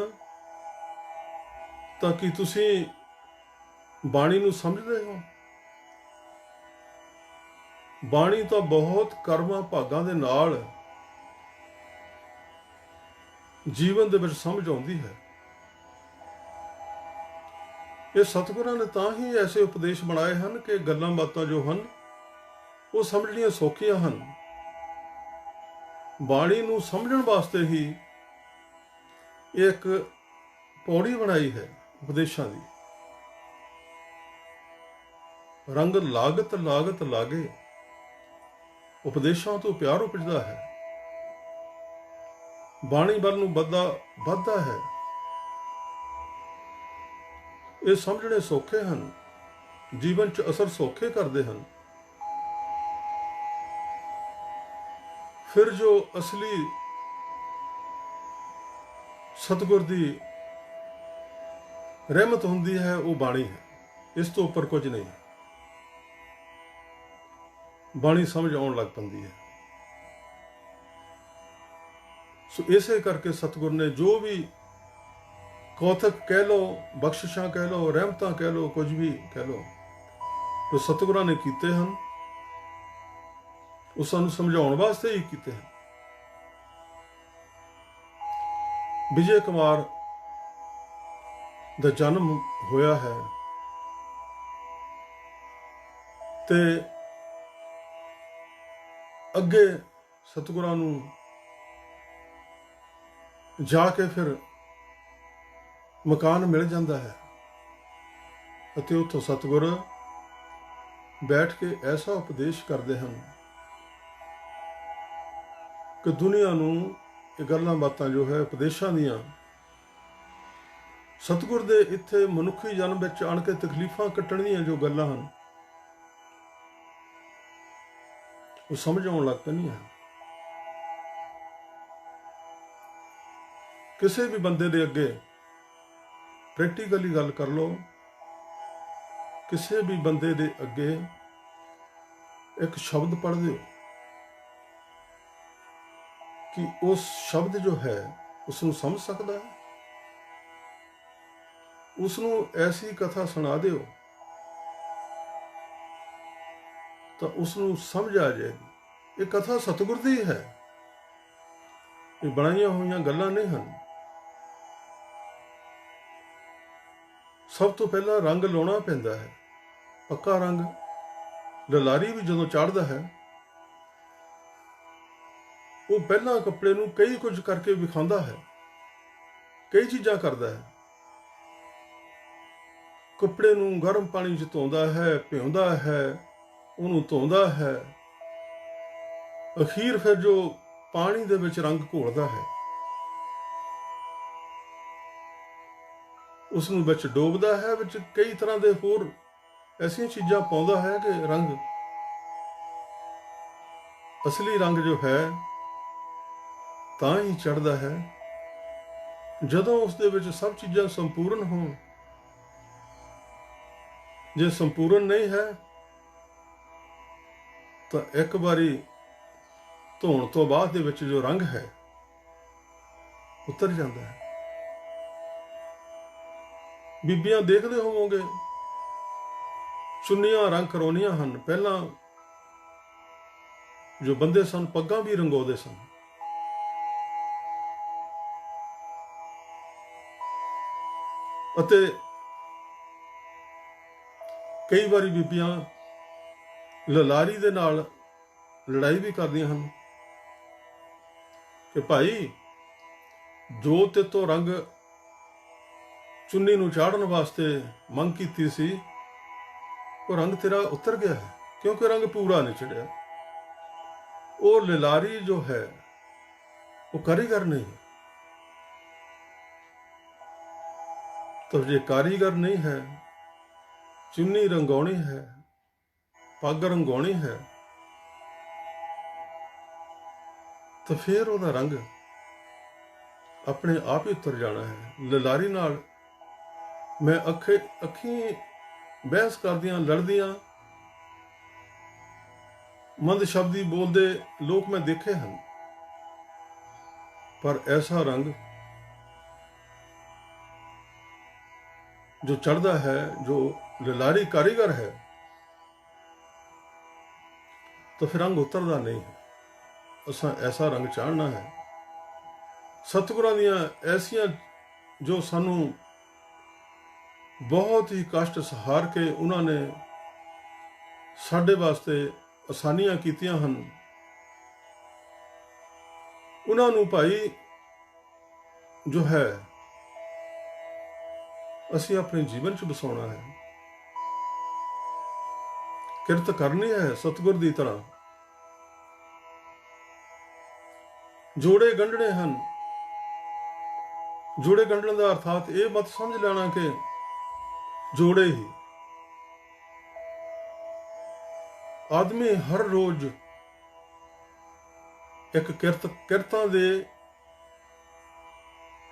ਤਾਂ ਕੀ ਤੁਸੀਂ ਬਾਣੀ ਨੂੰ ਸਮਝਦੇ ਹੋ? ਬਾਣੀ ਤਾਂ ਬਹੁਤ ਕਰਮਾਂ ਭਾਗਾਂ ਦੇ ਨਾਲ ਜੀਵਨ ਦੇ ਵਿੱਚ ਸਮਝ ਆਉਂਦੀ ਹੈ। ਇਹ ਸਤਿਗੁਰਾਂ ਨੇ ਤਾਂ ਹੀ ਐਸੇ ਉਪਦੇਸ਼ ਬਣਾਏ ਹਨ ਕਿ ਗੱਲਾਂ ਬਾਤਾਂ ਜੋ ਹਨ ਉਹ ਸਮਝਣੀਆਂ ਸੌਖੀਆਂ ਹਨ। ਬਾਣੀ ਨੂੰ ਸਮਝਣ ਵਾਸਤੇ ਹੀ ਇੱਕ ਪੌੜੀ ਬਣਾਈ ਹੈ ਉਪਦੇਸ਼ਾਂ ਦੀ। ਰੰਗ ਲਾਗਤ ਲਾਗਤ ਲਾਗੇ, ਉਪਦੇਸ਼ਾਂ ਤੋਂ ਪਿਆਰ ਉਪਜਦਾ ਹੈ। ਬਾਣੀ ਵੱਲ ਨੂੰ ਵੱਧਦਾ ਹੈ। ਇਹ ਸਮਝਣੇ ਸੌਖੇ ਹਨ, ਜੀਵਨ 'ਚ ਅਸਰ ਸੌਖੇ ਕਰਦੇ ਹਨ। ਫਿਰ ਜੋ ਅਸਲੀ ਸਤਿਗੁਰ ਦੀ ਰਹਿਮਤ ਹੁੰਦੀ ਹੈ ਉਹ ਬਾਣੀ ਹੈ, ਇਸ ਤੋਂ ਉੱਪਰ ਕੁਝ ਨਹੀਂ। ਬਾਣੀ ਸਮਝ ਆਉਣ ਲੱਗ ਪੈਂਦੀ ਹੈ। ਸੋ ਇਸੇ ਕਰਕੇ ਸਤਿਗੁਰ ਨੇ ਜੋ ਵੀ ਕੌਤਕ ਕਹਿ ਲਓ, ਬਖਸ਼ਿਸ਼ਾਂ ਕਹਿ ਲਓ, ਰਹਿਮਤਾਂ ਕਹਿ ਲਓ, ਕੁਝ ਵੀ ਕਹਿ ਲਓ, ਜੋ ਸਤਿਗੁਰਾਂ ਨੇ ਕੀਤੇ ਹਨ ਉਹ ਸਾਨੂੰ ਸਮਝਾਉਣ ਵਾਸਤੇ ਹੀ ਕੀਤੇ ਹਨ। ਵਿਜੇ ਕੁਮਾਰ ਦਾ ਜਨਮ ਹੋਇਆ ਹੈ ਤੇ ਅੱਗੇ ਸਤਿਗੁਰਾਂ ਨੂੰ ਜਾ ਕੇ ਫਿਰ ਮਕਾਨ ਮਿਲ ਜਾਂਦਾ ਹੈ ਅਤੇ ਉੱਥੋਂ ਸਤਿਗੁਰ ਬੈਠ ਕੇ ਐਸਾ ਉਪਦੇਸ਼ ਕਰਦੇ ਹਨ ਕਿ ਦੁਨੀਆ ਨੂੰ ਇਹ ਗੱਲਾਂ ਬਾਤਾਂ ਜੋ ਹੈ ਉਪਦੇਸ਼ਾਂ ਦੀਆਂ, ਸਤਿਗੁਰ ਦੇ ਇੱਥੇ ਮਨੁੱਖੀ ਜਨਮ ਵਿੱਚ ਆਣ ਕੇ ਤਕਲੀਫਾਂ ਕੱਟਣ ਦੀਆਂ ਜੋ ਗੱਲਾਂ ਹਨ ਉਹ ਸਮਝ ਆਉਣ ਲੱਗ ਪੈਂਦੀਆਂ। ਕਿਸੇ ਵੀ ਬੰਦੇ ਦੇ ਅੱਗੇ ਪ੍ਰੈਕਟੀਕਲੀ ਗੱਲ ਕਰ ਲਓ, ਕਿਸੇ ਵੀ ਬੰਦੇ ਦੇ ਅੱਗੇ ਇੱਕ ਸ਼ਬਦ ਪੜ੍ਹ ਦਿਓ ਕਿ ਉਸ ਸ਼ਬਦ ਜੋ ਹੈ ਉਸ ਨੂੰ ਸਮਝ ਸਕਦਾ ਹੈ, ਉਸ ਨੂੰ ਐਸੀ ਕਥਾ ਸੁਣਾ ਦਿਓ ਤਾਂ ਉਸ ਨੂੰ ਸਮਝ ਆ ਜਾਏਗੀ। ਇਹ ਕਥਾ ਸਤਿਗੁਰ ਦੀ ਹੈ, ਇਹ ਬਣਾਈਆਂ ਹੋਈਆਂ ਗੱਲਾਂ ਨਹੀਂ ਹਨ। ਸਭ ਤੋਂ ਪਹਿਲਾਂ ਰੰਗ ਲਾਉਣਾ ਪੈਂਦਾ ਹੈ, ਪੱਕਾ ਰੰਗ। ਲਲਾਰੀ ਵੀ ਜਦੋਂ ਚੜ੍ਹਦਾ ਹੈ ਉਹ ਪਹਿਲਾਂ ਕੱਪੜੇ ਨੂੰ ਕਈ ਕੁਝ ਕਰਕੇ ਵਿਖਾਉਂਦਾ ਹੈ, ਕਈ ਚੀਜ਼ਾਂ ਕਰਦਾ ਹੈ। ਕੱਪੜੇ ਨੂੰ ਗਰਮ ਪਾਣੀ 'ਚ ਧੋਂਦਾ ਹੈ, ਭਿਉਂਦਾ ਹੈ, ਉਹਨੂੰ ਧੋਂਦਾ ਹੈ, ਅਖੀਰ ਫਿਰ ਜੋ ਪਾਣੀ ਦੇ ਵਿੱਚ ਰੰਗ ਘੋਲਦਾ ਹੈ ਉਸ ਨੂੰ ਵਿੱਚ ਡੋਬਦਾ ਹੈ, ਵਿੱਚ ਕਈ ਤਰ੍ਹਾਂ ਦੇ ਹੋਰ ਐਸੀਆਂ ਚੀਜ਼ਾਂ ਪਾਉਂਦਾ ਹੈ ਕਿ ਰੰਗ, ਅਸਲੀ ਰੰਗ ਜੋ ਹੈ ਤਾਂ ਹੀ ਚੜ੍ਹਦਾ ਹੈ ਜਦੋਂ ਉਸ ਦੇ ਵਿੱਚ ਸਭ ਚੀਜ਼ਾਂ ਸੰਪੂਰਨ ਹੋਣ। ਜੇ ਸੰਪੂਰਨ ਨਹੀਂ ਹੈ ਤਾਂ ਇੱਕ ਵਾਰੀ ਧੋਣ ਤੋਂ ਬਾਅਦ ਦੇ ਵਿੱਚ ਜੋ ਰੰਗ ਹੈ ਉਤਰ ਜਾਂਦਾ ਹੈ। ਬੀਬੀਆਂ ਦੇਖਦੇ ਹੋਵੋਗੇ ਚੁੰਨੀਆਂ ਰੰਗ ਕਰਾਉਣੀਆਂ ਹਨ, ਪਹਿਲਾਂ ਜੋ ਬੰਦੇ ਸਨ ਪੱਗਾਂ ਵੀ ਰੰਗਾਉਂਦੇ ਸਨ। ਅਤੇ ਕਈ ਵਾਰੀ ਬੀਬੀਆਂ ਲਲਾਰੀ ਦੇ ਨਾਲ ਲੜਾਈ ਵੀ ਕਰਦੀਆਂ ਹਨ ਕਿ ਭਾਈ ਜੋ ਤੇ ਤੋਂ ਰੰਗ ਚੁੰਨੀ ਨੂੰ ਚਾੜਨ ਵਾਸਤੇ ਮੰਗ ਕੀਤੀ ਸੀ ਉਹ ਰੰਗ ਤੇਰਾ ਉਤਰ ਗਿਆ ਹੈ, ਕਿਉਂਕਿ ਰੰਗ ਪੂਰਾ ਨਹੀਂ ਚੜਿਆ। ਉਹ ਲਲਾਰੀ ਜੋ ਹੈ ਉਹ ਕਾਰੀਗਰ ਨਹੀਂ। तो जे कारीगर नहीं है, चुन्नी रंगाउणी है, पग रंगाउणी है, तो फिर ਉਹਦਾ रंग अपने आप ही उतर जाना है। ललारी नाल मैं अखी बहस करदियां लड़दियां मंद शब्दी बोलते लोग मैं देखे हैं, पर ऐसा रंग जो चढ़ता है, जो ललारी कारीगर है, तो फिर रंग उतरता नहीं है। असा ऐसा रंग चाढ़ना है। सतगुरां दियां ऐसियां जो सानू बहुत ही कष्ट सहार के उन्होंने साडे वास्ते आसानियां कीतियां हन, उन्होंने भाई जो है असी अपने जीवन च बसाउणा है, किरत करनी है सतगुर दी तरह। जोड़े गंढने हैं, जोड़े गंढने का अर्थात ये मत समझ लेना कि जोड़े ही। आदमी हर रोज एक किरतां दे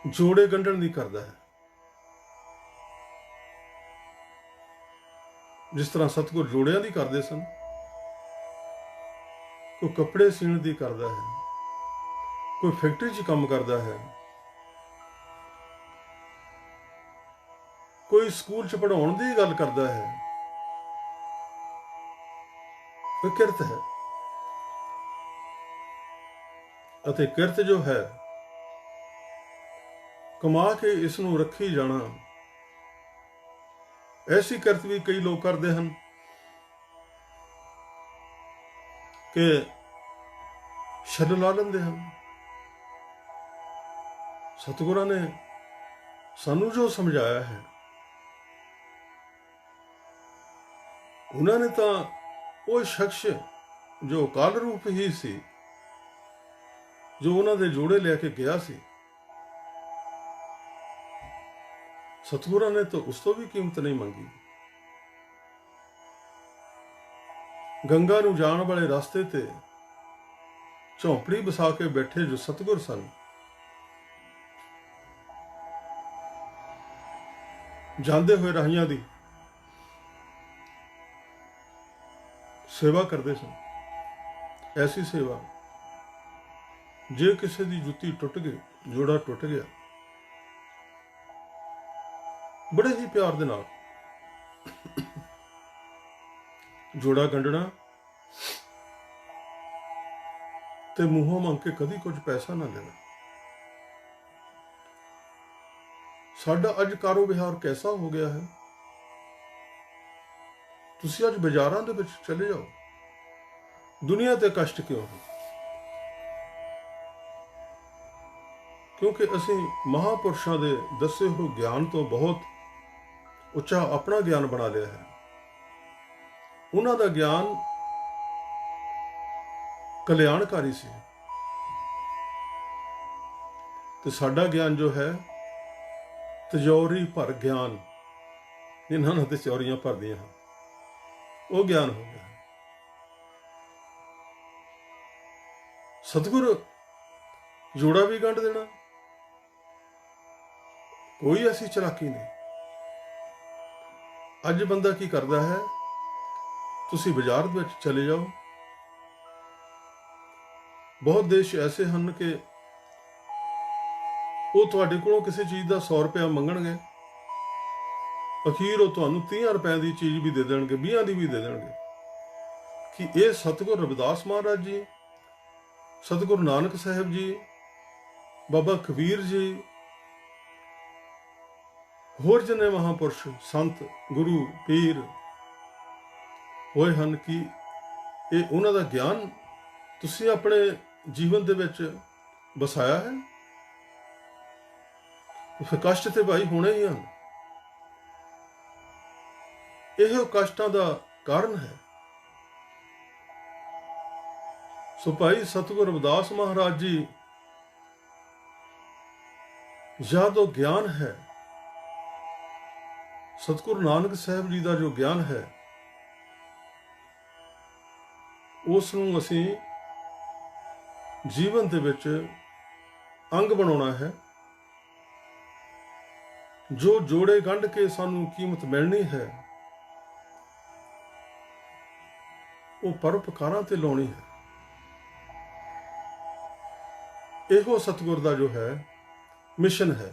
जोड़े गंढण दी करदा है। जिस तरह सतगुर जोड़ियां दी करदे सन, कोई कपड़े सीण दी करदा है, ਕੋਈ ਫੈਕਟਰੀ 'ਚ ਕੰਮ ਕਰਦਾ ਹੈ, ਕੋਈ ਸਕੂਲ 'ਚ ਪੜ੍ਹਾਉਣ ਦੀ ਗੱਲ ਕਰਦਾ ਹੈ, ਕੋਈ ਕਿਰਤ ਹੈ। ਅਤੇ ਕਿਰਤ ਜੋ ਹੈ, ਕਮਾ ਕੇ ਇਸ ਨੂੰ ਰੱਖੀ ਜਾਣਾ, ਐਸੀ ਕਿਰਤ ਵੀ ਕਈ ਲੋਕ ਕਰਦੇ ਹਨ ਕਿ ਛੱਲ ਲਾ ਲੈਂਦੇ ਹਨ। ਸਤਿਗੁਰਾਂ ਨੇ ਸਾਨੂੰ ਜੋ ਸਮਝਾਇਆ ਹੈ, ਉਹਨਾਂ ਨੇ ਤਾਂ ਉਹ ਸ਼ਖਸ ਜੋ ਕਾਲ ਰੂਪ ਹੀ ਸੀ, ਜੋ ਉਹਨਾਂ ਦੇ ਜੋੜੇ ਲੈ ਕੇ ਗਿਆ ਸੀ, ਸਤਿਗੁਰਾਂ ਨੇ ਤਾਂ ਉਸ ਤੋਂ ਵੀ ਕੀਮਤ ਨਹੀਂ ਮੰਗੀ। ਗੰਗਾ ਨੂੰ ਜਾਣ ਵਾਲੇ ਰਸਤੇ ਤੇ ਝੌਂਪੜੀ ਵਸਾ ਕੇ ਬੈਠੇ ਜੋ ਸਤਿਗੁਰ ਸਨ, ਜਾਂਦੇ ਹੋਏ ਰਾਹੀਆਂ ਦੀ ਸੇਵਾ ਕਰਦੇ ਸਨ। ਐਸੀ ਸੇਵਾ, ਜੇ ਕਿਸੇ ਦੀ ਜੁੱਤੀ ਟੁੱਟ ਗਈ, ਜੋੜਾ ਟੁੱਟ ਗਿਆ, ਬੜੇ ਹੀ ਪਿਆਰ ਦੇ ਨਾਲ ਜੋੜਾ ਗੰਢਣਾ ਤੇ ਮੂੰਹੋਂ ਮੰਗ ਕੇ ਕਦੀ ਕੁਝ ਪੈਸਾ ਨਾ ਲੈਣਾ। ਸਾਡਾ ਅੱਜ ਕਾਰੋਬਾਰ ਕੈਸਾ ਹੋ ਗਿਆ ਹੈ। ਤੁਸੀਂ ਅੱਜ ਬਾਜ਼ਾਰਾਂ ਦੇ ਵਿੱਚ ਚਲੇ ਜਾਓ, ਦੁਨੀਆ ਤੇ ਕਸ਼ਟ ਕਿਉਂ ਹੈ? ਕਿਉਂਕਿ ਅਸੀਂ ਮਹਾਂਪੁਰਸ਼ਾਂ ਦੇ ਦੱਸੇ ਹੋਏ ਗਿਆਨ ਤੋਂ ਬਹੁਤ ਉੱਚਾ ਆਪਣਾ ਗਿਆਨ ਬਣਾ ਲਿਆ ਹੈ। ਉਹਨਾਂ ਦਾ ਗਿਆਨ ਕਲਿਆਣਕਾਰੀ ਸੀ, ਤੇ ਸਾਡਾ ਗਿਆਨ ਜੋ ਹੈ ਤਿਜੋਰੀ ਭਰ ਗਿਆਨ, ਜਿਨ੍ਹਾਂ ਨਾਲ ਤਿਜੋਰੀਆਂ ਭਰਦੀਆਂ ਹਨ, ਉਹ ਗਿਆਨ ਹੋ ਗਿਆ। ਸਤਿਗੁਰ ਜੋੜਾ ਵੀ ਗੰਢ ਦੇਣਾ, ਕੋਈ ਐਸੀ ਚਲਾਕੀ ਨਹੀਂ। ਅੱਜ ਬੰਦਾ ਕੀ ਕਰਦਾ ਹੈ, ਤੁਸੀਂ ਬਾਜ਼ਾਰ ਵਿੱਚ ਚਲੇ ਜਾਓ, ਬਹੁਤ ਦੇਸ਼ ਐਸੇ ਹਨ ਕਿ ਉਹ ਤੁਹਾਡੇ ਕੋਲੋਂ ਕਿਸੇ ਚੀਜ਼ ਦਾ 100 ਰੁਪਇਆ ਮੰਗਣਗੇ, ਅਖੀਰ ਉਹ ਤੁਹਾਨੂੰ 30 ਰੁਪਏ ਦੀ ਚੀਜ਼ ਵੀ ਦੇ ਦੇਣਗੇ, 20 ਦੀ ਵੀ ਦੇ ਦੇਣਗੇ। ਕਿ ਇਹ ਸਤਿਗੁਰ ਰਵਿਦਾਸ ਮਹਾਰਾਜ ਜੀ, ਸਤਿਗੁਰੂ ਨਾਨਕ ਸਾਹਿਬ ਜੀ, ਬਾਬਾ ਕਬੀਰ ਜੀ, ਹੋਰ ਜਿੰਨੇ ਮਹਾਂਪੁਰਸ਼ ਸੰਤ ਗੁਰੂ ਪੀਰ ਹੋਏ ਹਨ, ਕਿ ਇਹ ਉਹਨਾਂ ਦਾ ਗਿਆਨ ਤੁਸੀਂ ਆਪਣੇ ਜੀਵਨ ਦੇ ਵਿੱਚ ਵਸਾਇਆ ਹੈ? ਫਿਰ ਕਸ਼ਟ ਤੇ ਭਾਈ ਹੋਣੇ ਹੀ ਹਨ। ਇਹੋ ਕਸ਼ਟਾਂ ਦਾ ਕਾਰਨ ਹੈ। ਸੋ ਭਾਈ ਸਤਿਗੁਰੂ ਰਵਿਦਾਸ ਮਹਾਰਾਜ ਜੀ ਜਦੋਂ ਗਿਆਨ ਹੈ, ਸਤਿਗੁਰੂ ਨਾਨਕ ਸਾਹਿਬ ਜੀ ਦਾ ਜੋ ਗਿਆਨ ਹੈ, ਉਸ ਨੂੰ ਅਸੀਂ ਜੀਵਨ ਦੇ ਵਿੱਚ ਅੰਗ ਬਣਾਉਣਾ ਹੈ। ਜੋ ਜੋੜੇ ਗੰਢ ਕੇ ਸਾਨੂੰ ਕੀਮਤ ਮਿਲਣੀ ਹੈ, ਉਹ ਪਰਉਪਕਾਰਾਂ ਤੇ ਲਾਉਣੀ ਹੈ। ਇਹੋ ਸਤਿਗੁਰ ਦਾ ਜੋ ਹੈ ਮਿਸ਼ਨ ਹੈ।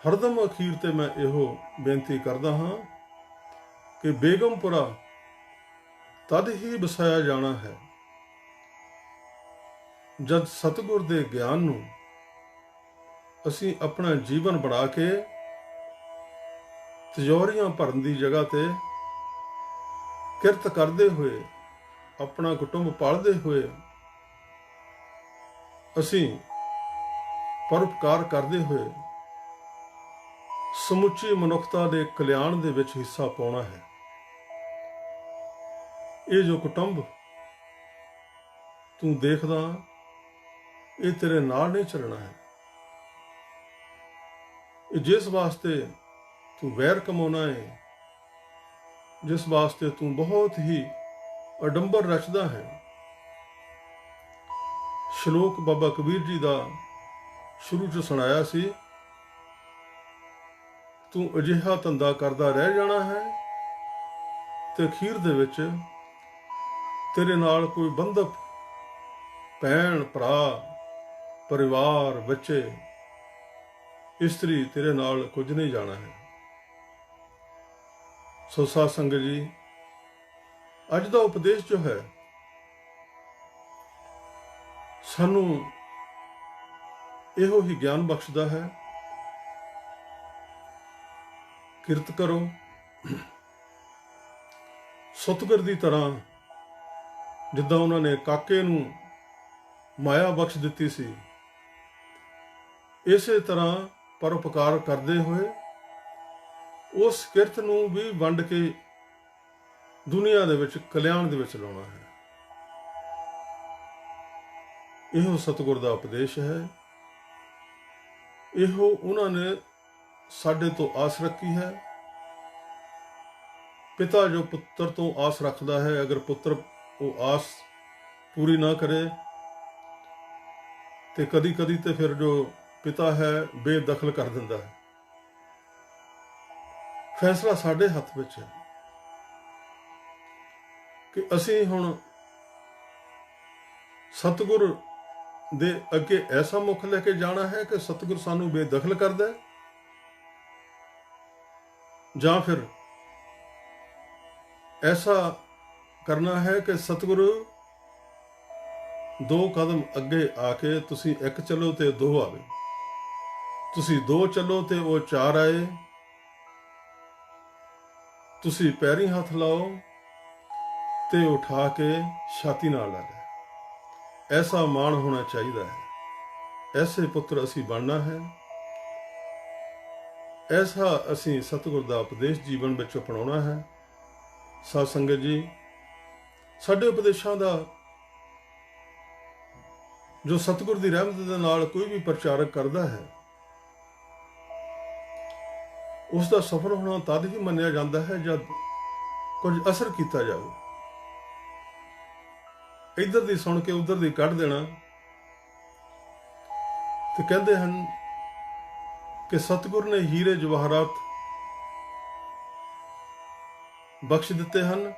ਹਰਦਮ ਅਖੀਰ ਤੇ ਮੈਂ ਇਹੋ ਬੇਨਤੀ ਕਰਦਾ ਹਾਂ ਕਿ ਬੇਗਮਪੁਰਾ ਤਦ ਹੀ ਵਸਾਇਆ ਜਾਣਾ ਹੈ ਜਦ ਸਤਿਗੁਰ ਦੇ ਗਿਆਨ ਨੂੰ ਅਸੀਂ ਆਪਣਾ ਜੀਵਨ ਬਣਾ ਕੇ ਤਿਜੋਰੀਆਂ ਭਰਨ ਦੀ ਜਗ੍ਹਾ ਤੇ ਕਿਰਤ ਕਰਦੇ ਹੋਏ, ਆਪਣਾ ਕੁਟੁੰਬ ਪਾਲਦੇ ਹੋਏ, ਅਸੀਂ ਪਰਉਪਕਾਰ ਕਰਦੇ ਹੋਏ ਸਮੁੱਚੀ ਮਨੁੱਖਤਾ ਦੇ ਕਲਿਆਣ ਦੇ ਵਿੱਚ ਹਿੱਸਾ ਪਾਉਣਾ ਹੈ। ਇਹ ਜੋ ਕੁਟੁੰਬ ਤੂੰ ਦੇਖਦਾ, ਇਹ ਤੇਰੇ ਨਾਲ ਨਹੀਂ ਚੱਲਣਾ ਹੈ। ਇਹ ਜਿਸ ਵਾਸਤੇ ਤੂੰ ਵੈਰ ਕਮਾਉਣਾ ਹੈ, ਜਿਸ ਵਾਸਤੇ ਤੂੰ ਬਹੁਤ ਹੀ ਅਡੰਬਰ ਰਚਦਾ ਹੈ। ਸ਼ਲੋਕ ਬਾਬਾ ਕਬੀਰ ਜੀ ਦਾ ਸ਼ੁਰੂ 'ਚ ਸੁਣਾਇਆ ਸੀ, ਤੂੰ ਅਜਿਹਾ ਧੰਦਾ ਕਰਦਾ ਰਹਿ ਜਾਣਾ ਹੈ ਤੇ ਅਖੀਰ ਦੇ ਵਿੱਚ ਤੇਰੇ ਨਾਲ ਕੋਈ ਬੰਧਪ ਭੈਣ ਭਰਾ, ਪਰਿਵਾਰ, ਬੱਚੇ, ਇਸਤਰੀ ਤੇਰੇ ਨਾਲ ਕੁਝ ਨਹੀਂ ਜਾਣਾ ਹੈ। ਸੋ ਸਾਧ ਸੰਗਤ ਜੀ, ਅੱਜ ਦਾ ਉਪਦੇਸ਼ ਜੋ ਹੈ ਸਾਨੂੰ ਇਹੋ ਹੀ ਗਿਆਨ ਬਖਸ਼ਦਾ ਹੈ। ਕਿਰਤ ਕਰੋ, ਸਤਿਗੁਰ ਦੀ ਤਰ੍ਹਾਂ, ਜਿੱਦਾਂ ਉਹਨਾਂ ਨੇ ਕਾਕੇ ਨੂੰ ਮਾਇਆ ਬਖਸ਼ ਦਿੱਤੀ ਸੀ, ਇਸੇ ਤਰ੍ਹਾਂ ਪਰਉਪਕਾਰ ਕਰਦੇ ਹੋਏ ਉਸ ਕਿਰਤ ਨੂੰ ਵੀ ਵੰਡ ਕੇ ਦੁਨੀਆ ਦੇ ਵਿੱਚ ਕਲਿਆਣ ਦੇ ਵਿੱਚ ਲਾਉਣਾ ਹੈ। ਇਹੋ ਸਤਿਗੁਰ ਦਾ ਉਪਦੇਸ਼ ਹੈ। ਇਹੋ ਉਹਨਾਂ ਨੇ ਸਾਡੇ ਤੋਂ ਆਸ ਰੱਖੀ ਹੈ। ਪਿਤਾ ਜੋ ਪੁੱਤਰ ਤੋਂ ਆਸ ਰੱਖਦਾ ਹੈ, ਅਗਰ ਪੁੱਤਰ ਉਹ ਆਸ ਪੂਰੀ ਨਾ ਕਰੇ ਤੇ ਕਦੀ ਕਦੀ ਤੇ ਫਿਰ ਜੋ ਪਿਤਾ ਹੈ ਬੇਦਖਲ ਕਰ ਦਿੰਦਾ ਹੈ। ਫੈਸਲਾ ਸਾਡੇ ਹੱਥ ਵਿੱਚ ਹੈ ਕਿ ਅਸੀਂ ਹੁਣ ਸਤਿਗੁਰ ਦੇ ਅੱਗੇ ਐਸਾ ਮੁੱਖ ਲੈ ਕੇ ਜਾਣਾ ਹੈ ਕਿ ਸਤਿਗੁਰ ਸਾਨੂੰ ਬੇਦਖਲ ਕਰਦਾ ਹੈ, ਜਾਂ ਫਿਰ ਐਸਾ ਕਰਨਾ ਹੈ ਕਿ ਸਤਿਗੁਰੂ 2 ਕਦਮ ਅੱਗੇ ਆ ਕੇ ਤੁਸੀਂ 1 ਚੱਲੋ ਤੇ 2 ਆਵੇ, ਤੁਸੀਂ 2 ਚੱਲੋ ਤੇ ਉਹ 4 ਆਏ, ਤੁਸੀਂ ਪੈਰੀਂ ਹੱਥ ਲਾਓ ਤੇ ਉਠਾ ਕੇ ਛਾਤੀ ਨਾਲ ਲਾ ਲੈ। ਐਸਾ ਮਾਣ ਹੋਣਾ ਚਾਹੀਦਾ ਹੈ। ਐਸੇ ਪੁੱਤਰ ਅਸੀਂ ਬਣਨਾ ਹੈ। ਐਸਾ ਅਸੀਂ ਸਤਿਗੁਰ ਦਾ ਉਪਦੇਸ਼ ਜੀਵਨ ਵਿੱਚ ਅਪਣਾਉਣਾ ਹੈ। ਸਾਧ ਸੰਗਤ ਜੀ, ਸਾਡੇ ਉਪਦੇਸ਼ਾਂ ਦਾ ਜੋ ਸਤਿਗੁਰ ਦੀ ਰਹਿਮਤ ਦੇ ਨਾਲ ਕੋਈ ਵੀ ਪ੍ਰਚਾਰਕ ਕਰਦਾ ਹੈ, ਉਸ ਦਾ ਸਫਲ ਹੋਣਾ ਤਦ ਹੀ ਮੰਨਿਆ ਜਾਂਦਾ ਹੈ ਜਦ ਕੁਝ ਅਸਰ ਕੀਤਾ ਜਾਵੇ। ਇੱਧਰ ਦੀ ਸੁਣ ਕੇ ਉੱਧਰ ਦੀ ਕੱਢ ਦੇਣਾ, ਤੇ ਕਹਿੰਦੇ ਹਨ ਕਿ ਸਤਿਗੁਰ ਨੇ ਹੀਰੇ ਜਵਾਹਰਾਤ ਬਖਸ਼ ਦਿੱਤੇ ਹਨ,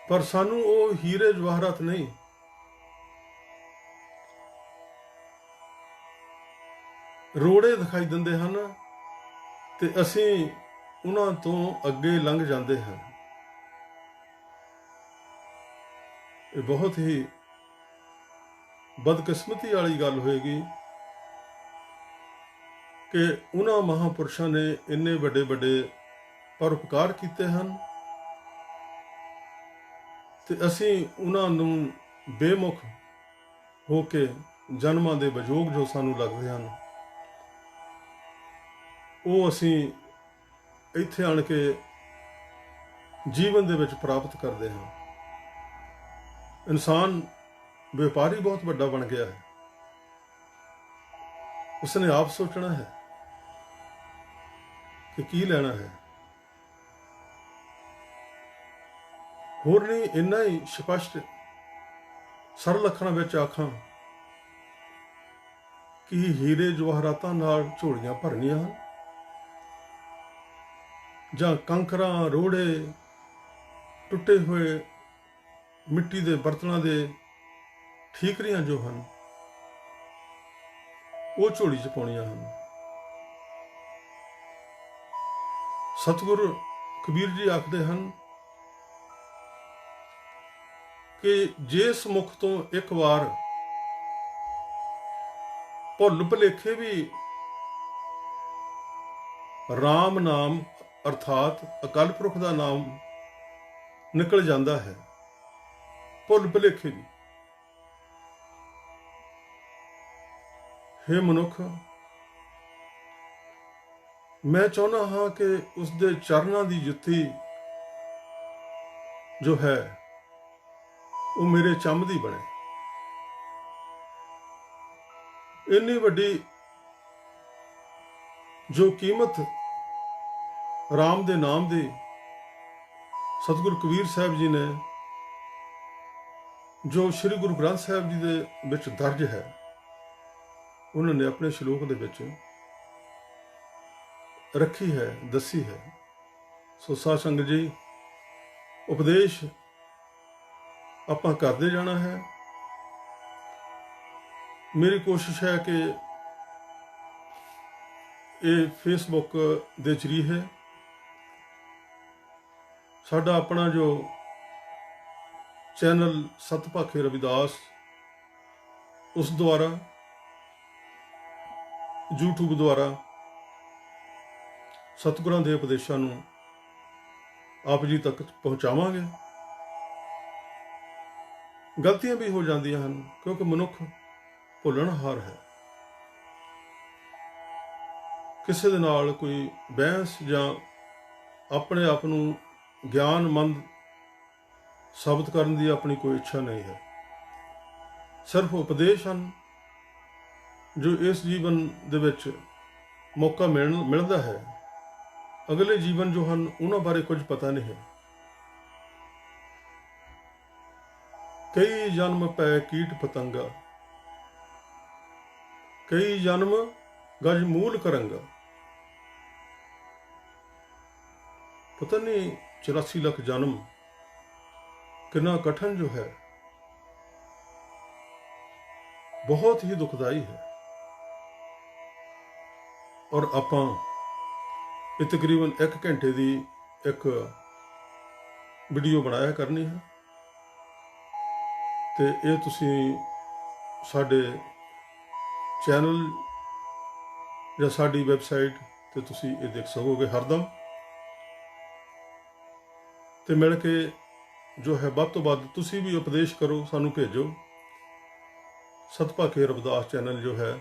ਪਰ ਸਾਨੂੰ ਉਹ ਹੀਰੇ ਜਵਾਹਰਾਤ ਨਹੀਂ, ਰੋੜੇ ਦਿਖਾਈ ਦਿੰਦੇ ਹਨ ਤੇ ਅਸੀਂ ਉਹਨਾਂ ਤੋਂ ਅੱਗੇ ਲੰਘ ਜਾਂਦੇ ਹਾਂ। ਇਹ ਬਹੁਤ ਹੀ ਬਦਕਿਸਮਤੀ ਵਾਲੀ ਗੱਲ ਹੋਏਗੀ ਕਿ ਉਹਨਾਂ ਮਹਾਂਪੁਰਸ਼ਾਂ ਨੇ ਇੰਨੇ ਵੱਡੇ ਵੱਡੇ ਪਰਉਪਕਾਰ ਕੀਤੇ ਹਨ ਤੇ ਅਸੀਂ ਉਹਨਾਂ ਨੂੰ ਬੇਮੁਖ ਹੋ ਕੇ ਜਨਮਾਂ ਦੇ ਵਿਜੋਗ ਜੋ ਸਾਨੂੰ ਲੱਗਦੇ ਹਨ, ਉਹ ਅਸੀਂ ਇੱਥੇ ਆਣ ਕੇ ਜੀਵਨ ਦੇ ਵਿੱਚ ਪ੍ਰਾਪਤ ਕਰਦੇ ਹਾਂ। ਇਨਸਾਨ ਵਪਾਰੀ ਬਹੁਤ ਵੱਡਾ ਬਣ ਗਿਆ ਹੈ। ਉਸਨੇ ਆਪ ਸੋਚਣਾ ਹੈ ਕਿ ਕੀ ਲੈਣਾ ਹੈ। ਹੋਰ ਨਹੀਂ, ਇੰਨਾ ਹੀ ਸਪਸ਼ਟ ਸਰਲ ਅੱਖਰਾਂ ਵਿੱਚ ਆਖਾਂ ਕਿ ਹੀਰੇ ਜਵਾਹਰਾਤਾਂ ਨਾਲ ਝੋਲੀਆਂ ਭਰਨੀਆਂ ਹਨ, ਜਾਂ ਕੰਕਰਾਂ, ਰੋੜੇ, ਟੁੱਟੇ ਹੋਏ ਮਿੱਟੀ ਦੇ ਬਰਤਨਾਂ ਦੇ ਠੀਕਰੀਆਂ ਜੋ ਹਨ, ਉਹ ਝੋਲੀ 'ਚ ਪਾਉਣੀਆਂ ਹਨ। ਸਤਿਗੁਰੂ ਕਬੀਰ ਜੀ ਆਖਦੇ ਹਨ ਕਿ ਜਿਸ ਮੁਖ ਤੋਂ ਇੱਕ ਵਾਰ ਭੁੱਲ ਭੁਲੇਖੇ ਵੀ ਰਾਮ ਨਾਮ ਅਰਥਾਤ ਅਕਾਲ ਪੁਰਖ ਦਾ ਨਾਮ ਨਿਕਲ ਜਾਂਦਾ ਹੈ, ਭੁੱਲ ਭੁਲੇਖੇ ਵੀ। ਹੇ ਮਨੁੱਖ, ਮੈਂ ਚਾਹੁੰਦਾ ਹਾਂ ਕਿ ਉਸਦੇ ਚਰਨਾਂ ਦੀ ਜੁੱਤੀ ਜੋ ਹੈ ਉਹ ਮੇਰੇ ਚੰਮ ਦੀ ਬਣੇ। ਇੰਨੀ ਵੱਡੀ ਜੋ ਕੀਮਤ ਰਾਮ ਦੇ ਨਾਮ ਦੀ ਸਤਿਗੁਰੂ ਕਬੀਰ ਸਾਹਿਬ ਜੀ ਨੇ, ਜੋ ਸ੍ਰੀ ਗੁਰੂ ਗ੍ਰੰਥ ਸਾਹਿਬ ਜੀ ਦੇ ਵਿੱਚ ਦਰਜ ਹੈ, ਉਹਨਾਂ ਨੇ ਆਪਣੇ ਸ਼ਲੋਕ ਦੇ ਵਿੱਚ ਰੱਖੀ ਹੈ, ਦੱਸੀ ਹੈ। ਸੋ ਸਾਧ ਸੰਗਤ ਜੀ, ਉਪਦੇਸ਼ ਆਪਾਂ ਕਰਦੇ ਜਾਣਾ ਹੈ। ਮੇਰੀ ਕੋਸ਼ਿਸ਼ ਹੈ ਕਿ ਇਹ ਫੇਸਬੁੱਕ ਦੇ ਜ਼ਰੀਏ ਸਾਡਾ ਆਪਣਾ ਜੋ ਚੈਨਲ ਸਤਪਾਖੇ ਰਵਿਦਾਸ, ਉਸ ਦੁਆਰਾ YouTube ਦੁਆਰਾ ਸਤਿਗੁਰਾਂ ਦੇ ਉਪਦੇਸ਼ਾਂ ਨੂੰ ਆਪ ਜੀ ਤੱਕ ਪਹੁੰਚਾਵਾਂਗੇ। ਗਲਤੀਆਂ ਵੀ ਹੋ ਜਾਂਦੀਆਂ ਹਨ, ਕਿਉਂਕਿ ਮਨੁੱਖ ਭੁੱਲਣਹਾਰ ਹੈ। ਕਿਸੇ ਦੇ ਨਾਲ ਕੋਈ ਬਹਿਸ ਜਾਂ ਆਪਣੇ ਆਪ ਨੂੰ ਗਿਆਨਮੰਦ ਸਾਬਤ ਕਰਨ ਦੀ ਆਪਣੀ ਕੋਈ ਇੱਛਾ ਨਹੀਂ ਹੈ। ਸਿਰਫ ਉਪਦੇਸ਼ ਹਨ ਜੋ ਇਸ ਜੀਵਨ ਦੇ ਵਿੱਚ ਮੌਕਾ ਮਿਲਦਾ ਹੈ। ਅਗਲੇ ਜੀਵਨ ਜੋ ਹਨ ਉਹਨਾਂ ਬਾਰੇ ਕੁਝ ਪਤਾ ਨਹੀਂ ਹੈ। ਕਈ ਜਨਮ ਪੈ ਕੀਟ ਪਤੰਗਾ, ਕਈ ਜਨਮ ਗਜ ਮੂਲ ਕਰੰਗਾ। ਪਤਾ ਨਹੀਂ 84 ਲੱਖ ਜਨਮ ਕਿੰਨਾ ਕਠਨ ਜੋ ਹੈ, ਬਹੁਤ ਹੀ ਦੁਖਦਾਈ ਹੈ। ਔਰ ਆਪਾਂ ਇਹ ਤਕਰੀਬਨ 1 ਘੰਟੇ ਦੀ ਇੱਕ ਵੀਡੀਓ ਬਣਾਇਆ ਕਰਨੀ ਹੈ, ਤੇ ਇਹ ਤੁਸੀਂ ਸਾਡੇ ਚੈਨਲ ਜਾਂ ਸਾਡੀ ਵੈਬਸਾਈਟ ਤੇ ਤੁਸੀਂ ਇਹ ਦੇਖ ਸਕੋਗੇ ਹਰਦਮ। ਤੇ ਮਿਲ ਕੇ ਜੋ ਹੈ ਵੱਧ ਤੋਂ ਵੱਧ ਤੁਸੀਂ ਵੀ ਉਪਦੇਸ਼ ਕਰੋ, ਸਾਨੂੰ ਭੇਜੋ। ਸਤਪਾਖੇ ਰਵਿਦਾਸ ਚੈਨਲ ਜੋ ਹੈ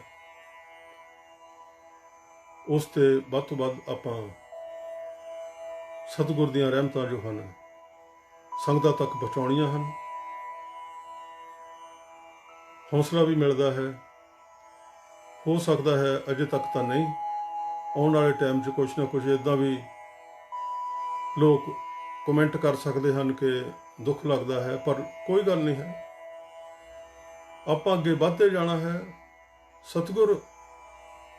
ਉਸ ਤੇ ਵੱਧ ਤੋਂ ਵੱਧ ਆਪਾਂ ਸਤਿਗੁਰ ਦੀਆਂ ਰਹਿਮਤਾਂ ਜੋ ਹਨ ਸੰਗਤਾਂ ਤੱਕ ਪਹੁੰਚਾਉਣੀਆਂ ਹਨ। ਹੌਸਲਾ ਵੀ ਮਿਲਦਾ ਹੈ। ਹੋ ਸਕਦਾ ਹੈ ਅਜੇ ਤੱਕ ਤਾਂ ਨਹੀਂ, ਆਉਣ ਵਾਲੇ ਟਾਈਮ 'ਚ ਕੁਛ ਨਾ ਕੁਛ ਇੱਦਾਂ ਵੀ ਲੋਕ ਕਮੈਂਟ ਕਰ ਸਕਦੇ ਹਨ ਕਿ ਦੁੱਖ ਲੱਗਦਾ ਹੈ, ਪਰ ਕੋਈ ਗੱਲ ਨਹੀਂ ਹੈ। ਆਪਾਂ ਅੱਗੇ ਵੱਧਦੇ ਜਾਣਾ ਹੈ। ਸਤਿਗੁਰ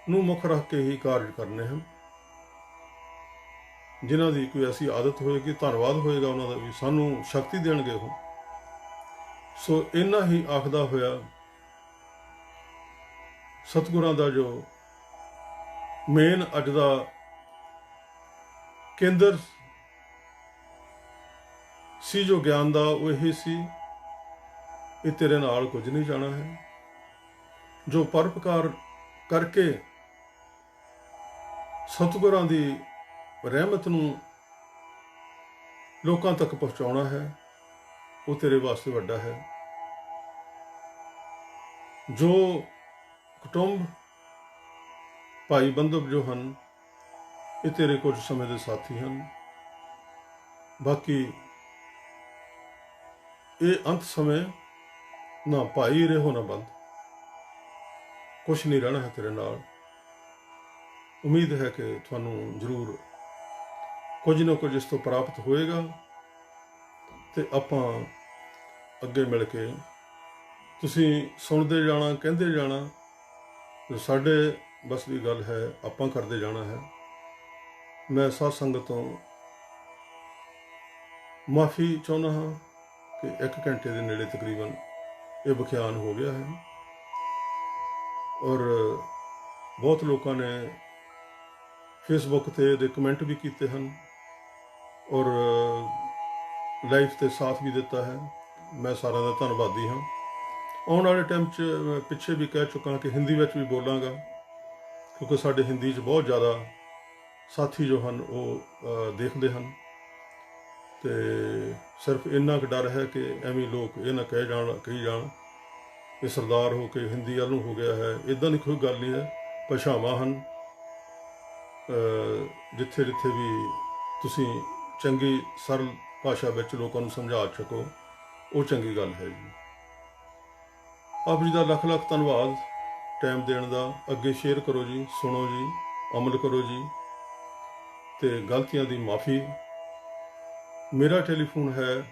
ਨੂੰ ਮੁੱਖ ਰੱਖ ਕੇ ਹੀ ਕਾਰਜ ਕਰਨੇ ਹਨ। ਜਿਨ੍ਹਾਂ ਦੀ ਕੋਈ ਐਸੀ ਆਦਤ ਹੋਏਗੀ, ਧੰਨਵਾਦ ਹੋਏਗਾ ਉਹਨਾਂ ਦਾ ਵੀ, ਸਾਨੂੰ ਸ਼ਕਤੀ ਦੇਣਗੇ ਉਹ। ਸੋ ਇੰਨਾ ਹੀ ਆਖਦਾ ਹੋਇਆ ਸਤਿਗੁਰਾਂ ਦਾ ਜੋ ਮੇਨ ਅੱਜ ਦਾ ਕੇਂਦਰ ਸੀ ਜੋ ਗਿਆਨ ਦਾ, ਉਹ ਇਹ ਸੀ, ਇਹ ਤੇਰੇ ਨਾਲ ਕੁਝ ਨਹੀਂ ਜਾਣਾ ਹੈ। ਜੋ ਪਰਉਪਕਾਰ ਕਰਕੇ ਸਤਿਗੁਰਾਂ ਦੀ ਰਹਿਮਤ ਨੂੰ ਲੋਕਾਂ ਤੱਕ ਪਹੁੰਚਾਉਣਾ ਹੈ, ਉਹ ਤੇਰੇ ਵਾਸਤੇ ਵੱਡਾ ਹੈ। ਜੋ ਕੁਟੁੰਬ ਭਾਈ ਬੰਧਵ ਜੋ ਹਨ, ਇਹ ਤੇਰੇ ਕੁਝ ਸਮੇਂ ਦੇ ਸਾਥੀ ਹਨ। ਬਾਕੀ ਇਹ ਅੰਤ ਸਮੇਂ ਨਾ ਭਾਈ ਰਹੋ ਨਾ ਬੰਦ, ਕੁਛ ਨਹੀਂ ਰਹਿਣਾ ਹੈ ਤੇਰੇ ਨਾਲ। ਉਮੀਦ ਹੈ ਕਿ ਤੁਹਾਨੂੰ ਜ਼ਰੂਰ ਕੁਝ ਨਾ ਕੁਝ ਇਸ ਤੋਂ ਪ੍ਰਾਪਤ ਹੋਏਗਾ, ਤੇ ਆਪਾਂ ਅੱਗੇ ਮਿਲ ਕੇ ਤੁਸੀਂ ਸੁਣਦੇ ਜਾਣਾ, ਕਹਿੰਦੇ ਜਾਣਾ। ਸਾਡੇ ਬਸ ਦੀ ਗੱਲ ਹੈ, ਆਪਾਂ ਕਰਦੇ ਜਾਣਾ ਹੈ। ਮੈਂ ਸਾਧ ਸੰਗਤ ਤੋਂ ਮਾਫੀ ਚਾਹੁੰਦਾ ਹਾਂ ਕਿ 1 ਘੰਟੇ ਦੇ ਨੇੜੇ ਤਕਰੀਬਨ ਇਹ ਵਿਖਿਆਨ ਹੋ ਗਿਆ ਹੈ। ਔਰ ਬਹੁਤ ਲੋਕਾਂ ਨੇ ਫੇਸਬੁੱਕ ਤੇ ਇਹਦੇ ਕਮੈਂਟ ਵੀ ਕੀਤੇ ਹਨ, ਔਰ ਲਾਈਵ ਤੇ ਸਾਥ ਵੀ ਦਿੱਤਾ ਹੈ। ਮੈਂ ਸਾਰਿਆਂ ਦਾ ਧੰਨਵਾਦੀ ਹਾਂ। ਆਉਣ ਵਾਲੇ ਟਾਈਮ 'ਚ ਮੈਂ ਪਿੱਛੇ ਵੀ ਕਹਿ ਚੁੱਕਾ ਕਿ ਹਿੰਦੀ ਵਿੱਚ ਵੀ ਬੋਲਾਂਗਾ, ਕਿਉਂਕਿ ਸਾਡੇ ਹਿੰਦੀ 'ਚ ਬਹੁਤ ਜ਼ਿਆਦਾ ਸਾਥੀ ਜੋ ਹਨ ਉਹ ਦੇਖਦੇ ਹਨ। ਤੇ ਸਿਰਫ ਇੰਨਾ ਕੁ ਡਰ ਹੈ ਕਿ ਐਵੇਂ ਲੋਕ ਇਹ ਨਾ ਕਹੀ ਜਾਣ ਕਿ ਸਰਦਾਰ ਹੋ ਕੇ ਹਿੰਦੀ ਵੱਲ ਨੂੰ ਹੋ ਗਿਆ ਹੈ। ਇੱਦਾਂ ਦੀ ਕੋਈ ਗੱਲ ਨਹੀਂ ਹੈ। ਭਾਸ਼ਾਵਾਂ ਹਨ, ਜਿੱਥੇ ਜਿੱਥੇ ਵੀ ਤੁਸੀਂ ਚੰਗੀ ਸਰਲ ਭਾਸ਼ਾ ਵਿੱਚ ਲੋਕਾਂ ਨੂੰ ਸਮਝਾ ਸਕੋ, ਉਹ ਚੰਗੀ ਗੱਲ ਹੈ ਜੀ। ਆਪ ਜੀ ਦਾ ਲੱਖ ਲੱਖ ਧੰਨਵਾਦ ਟਾਈਮ ਦੇਣ ਦਾ। ਅੱਗੇ ਸ਼ੇਅਰ ਕਰੋ ਜੀ, ਸੁਣੋ ਜੀ, ਅਮਲ ਕਰੋ ਜੀ, ਤੇ ਗਲਤੀਆਂ ਦੀ ਮਾਫੀ। ਮੇਰਾ ਟੈਲੀਫੋਨ ਹੈ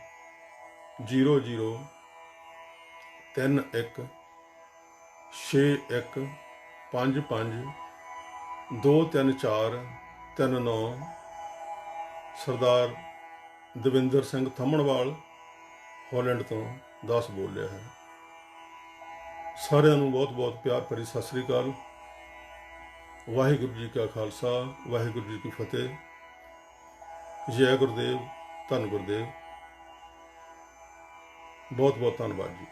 00316155234339। ਸਰਦਾਰ ਦਵਿੰਦਰ ਸਿੰਘ ਥੰਮਣਵਾਲ, ਹਾਲੈਂਡ ਤੋਂ ਦਾਸ ਬੋਲ ਰਿਹਾ ਹੈ। ਸਾਰਿਆਂ ਨੂੰ ਬਹੁਤ ਬਹੁਤ ਪਿਆਰ ਭਰੀ ਸਤਿ ਸ੍ਰੀ ਅਕਾਲ। ਵਾਹਿਗੁਰੂ ਜੀ ਕਾ ਖਾਲਸਾ, ਵਾਹਿਗੁਰੂ ਜੀ ਕੀ ਫਤਿਹ। ਜੈ ਗੁਰਦੇਵ, ਧੰਨ ਗੁਰਦੇਵ। ਬਹੁਤ ਬਹੁਤ ਧੰਨਵਾਦ ਜੀ।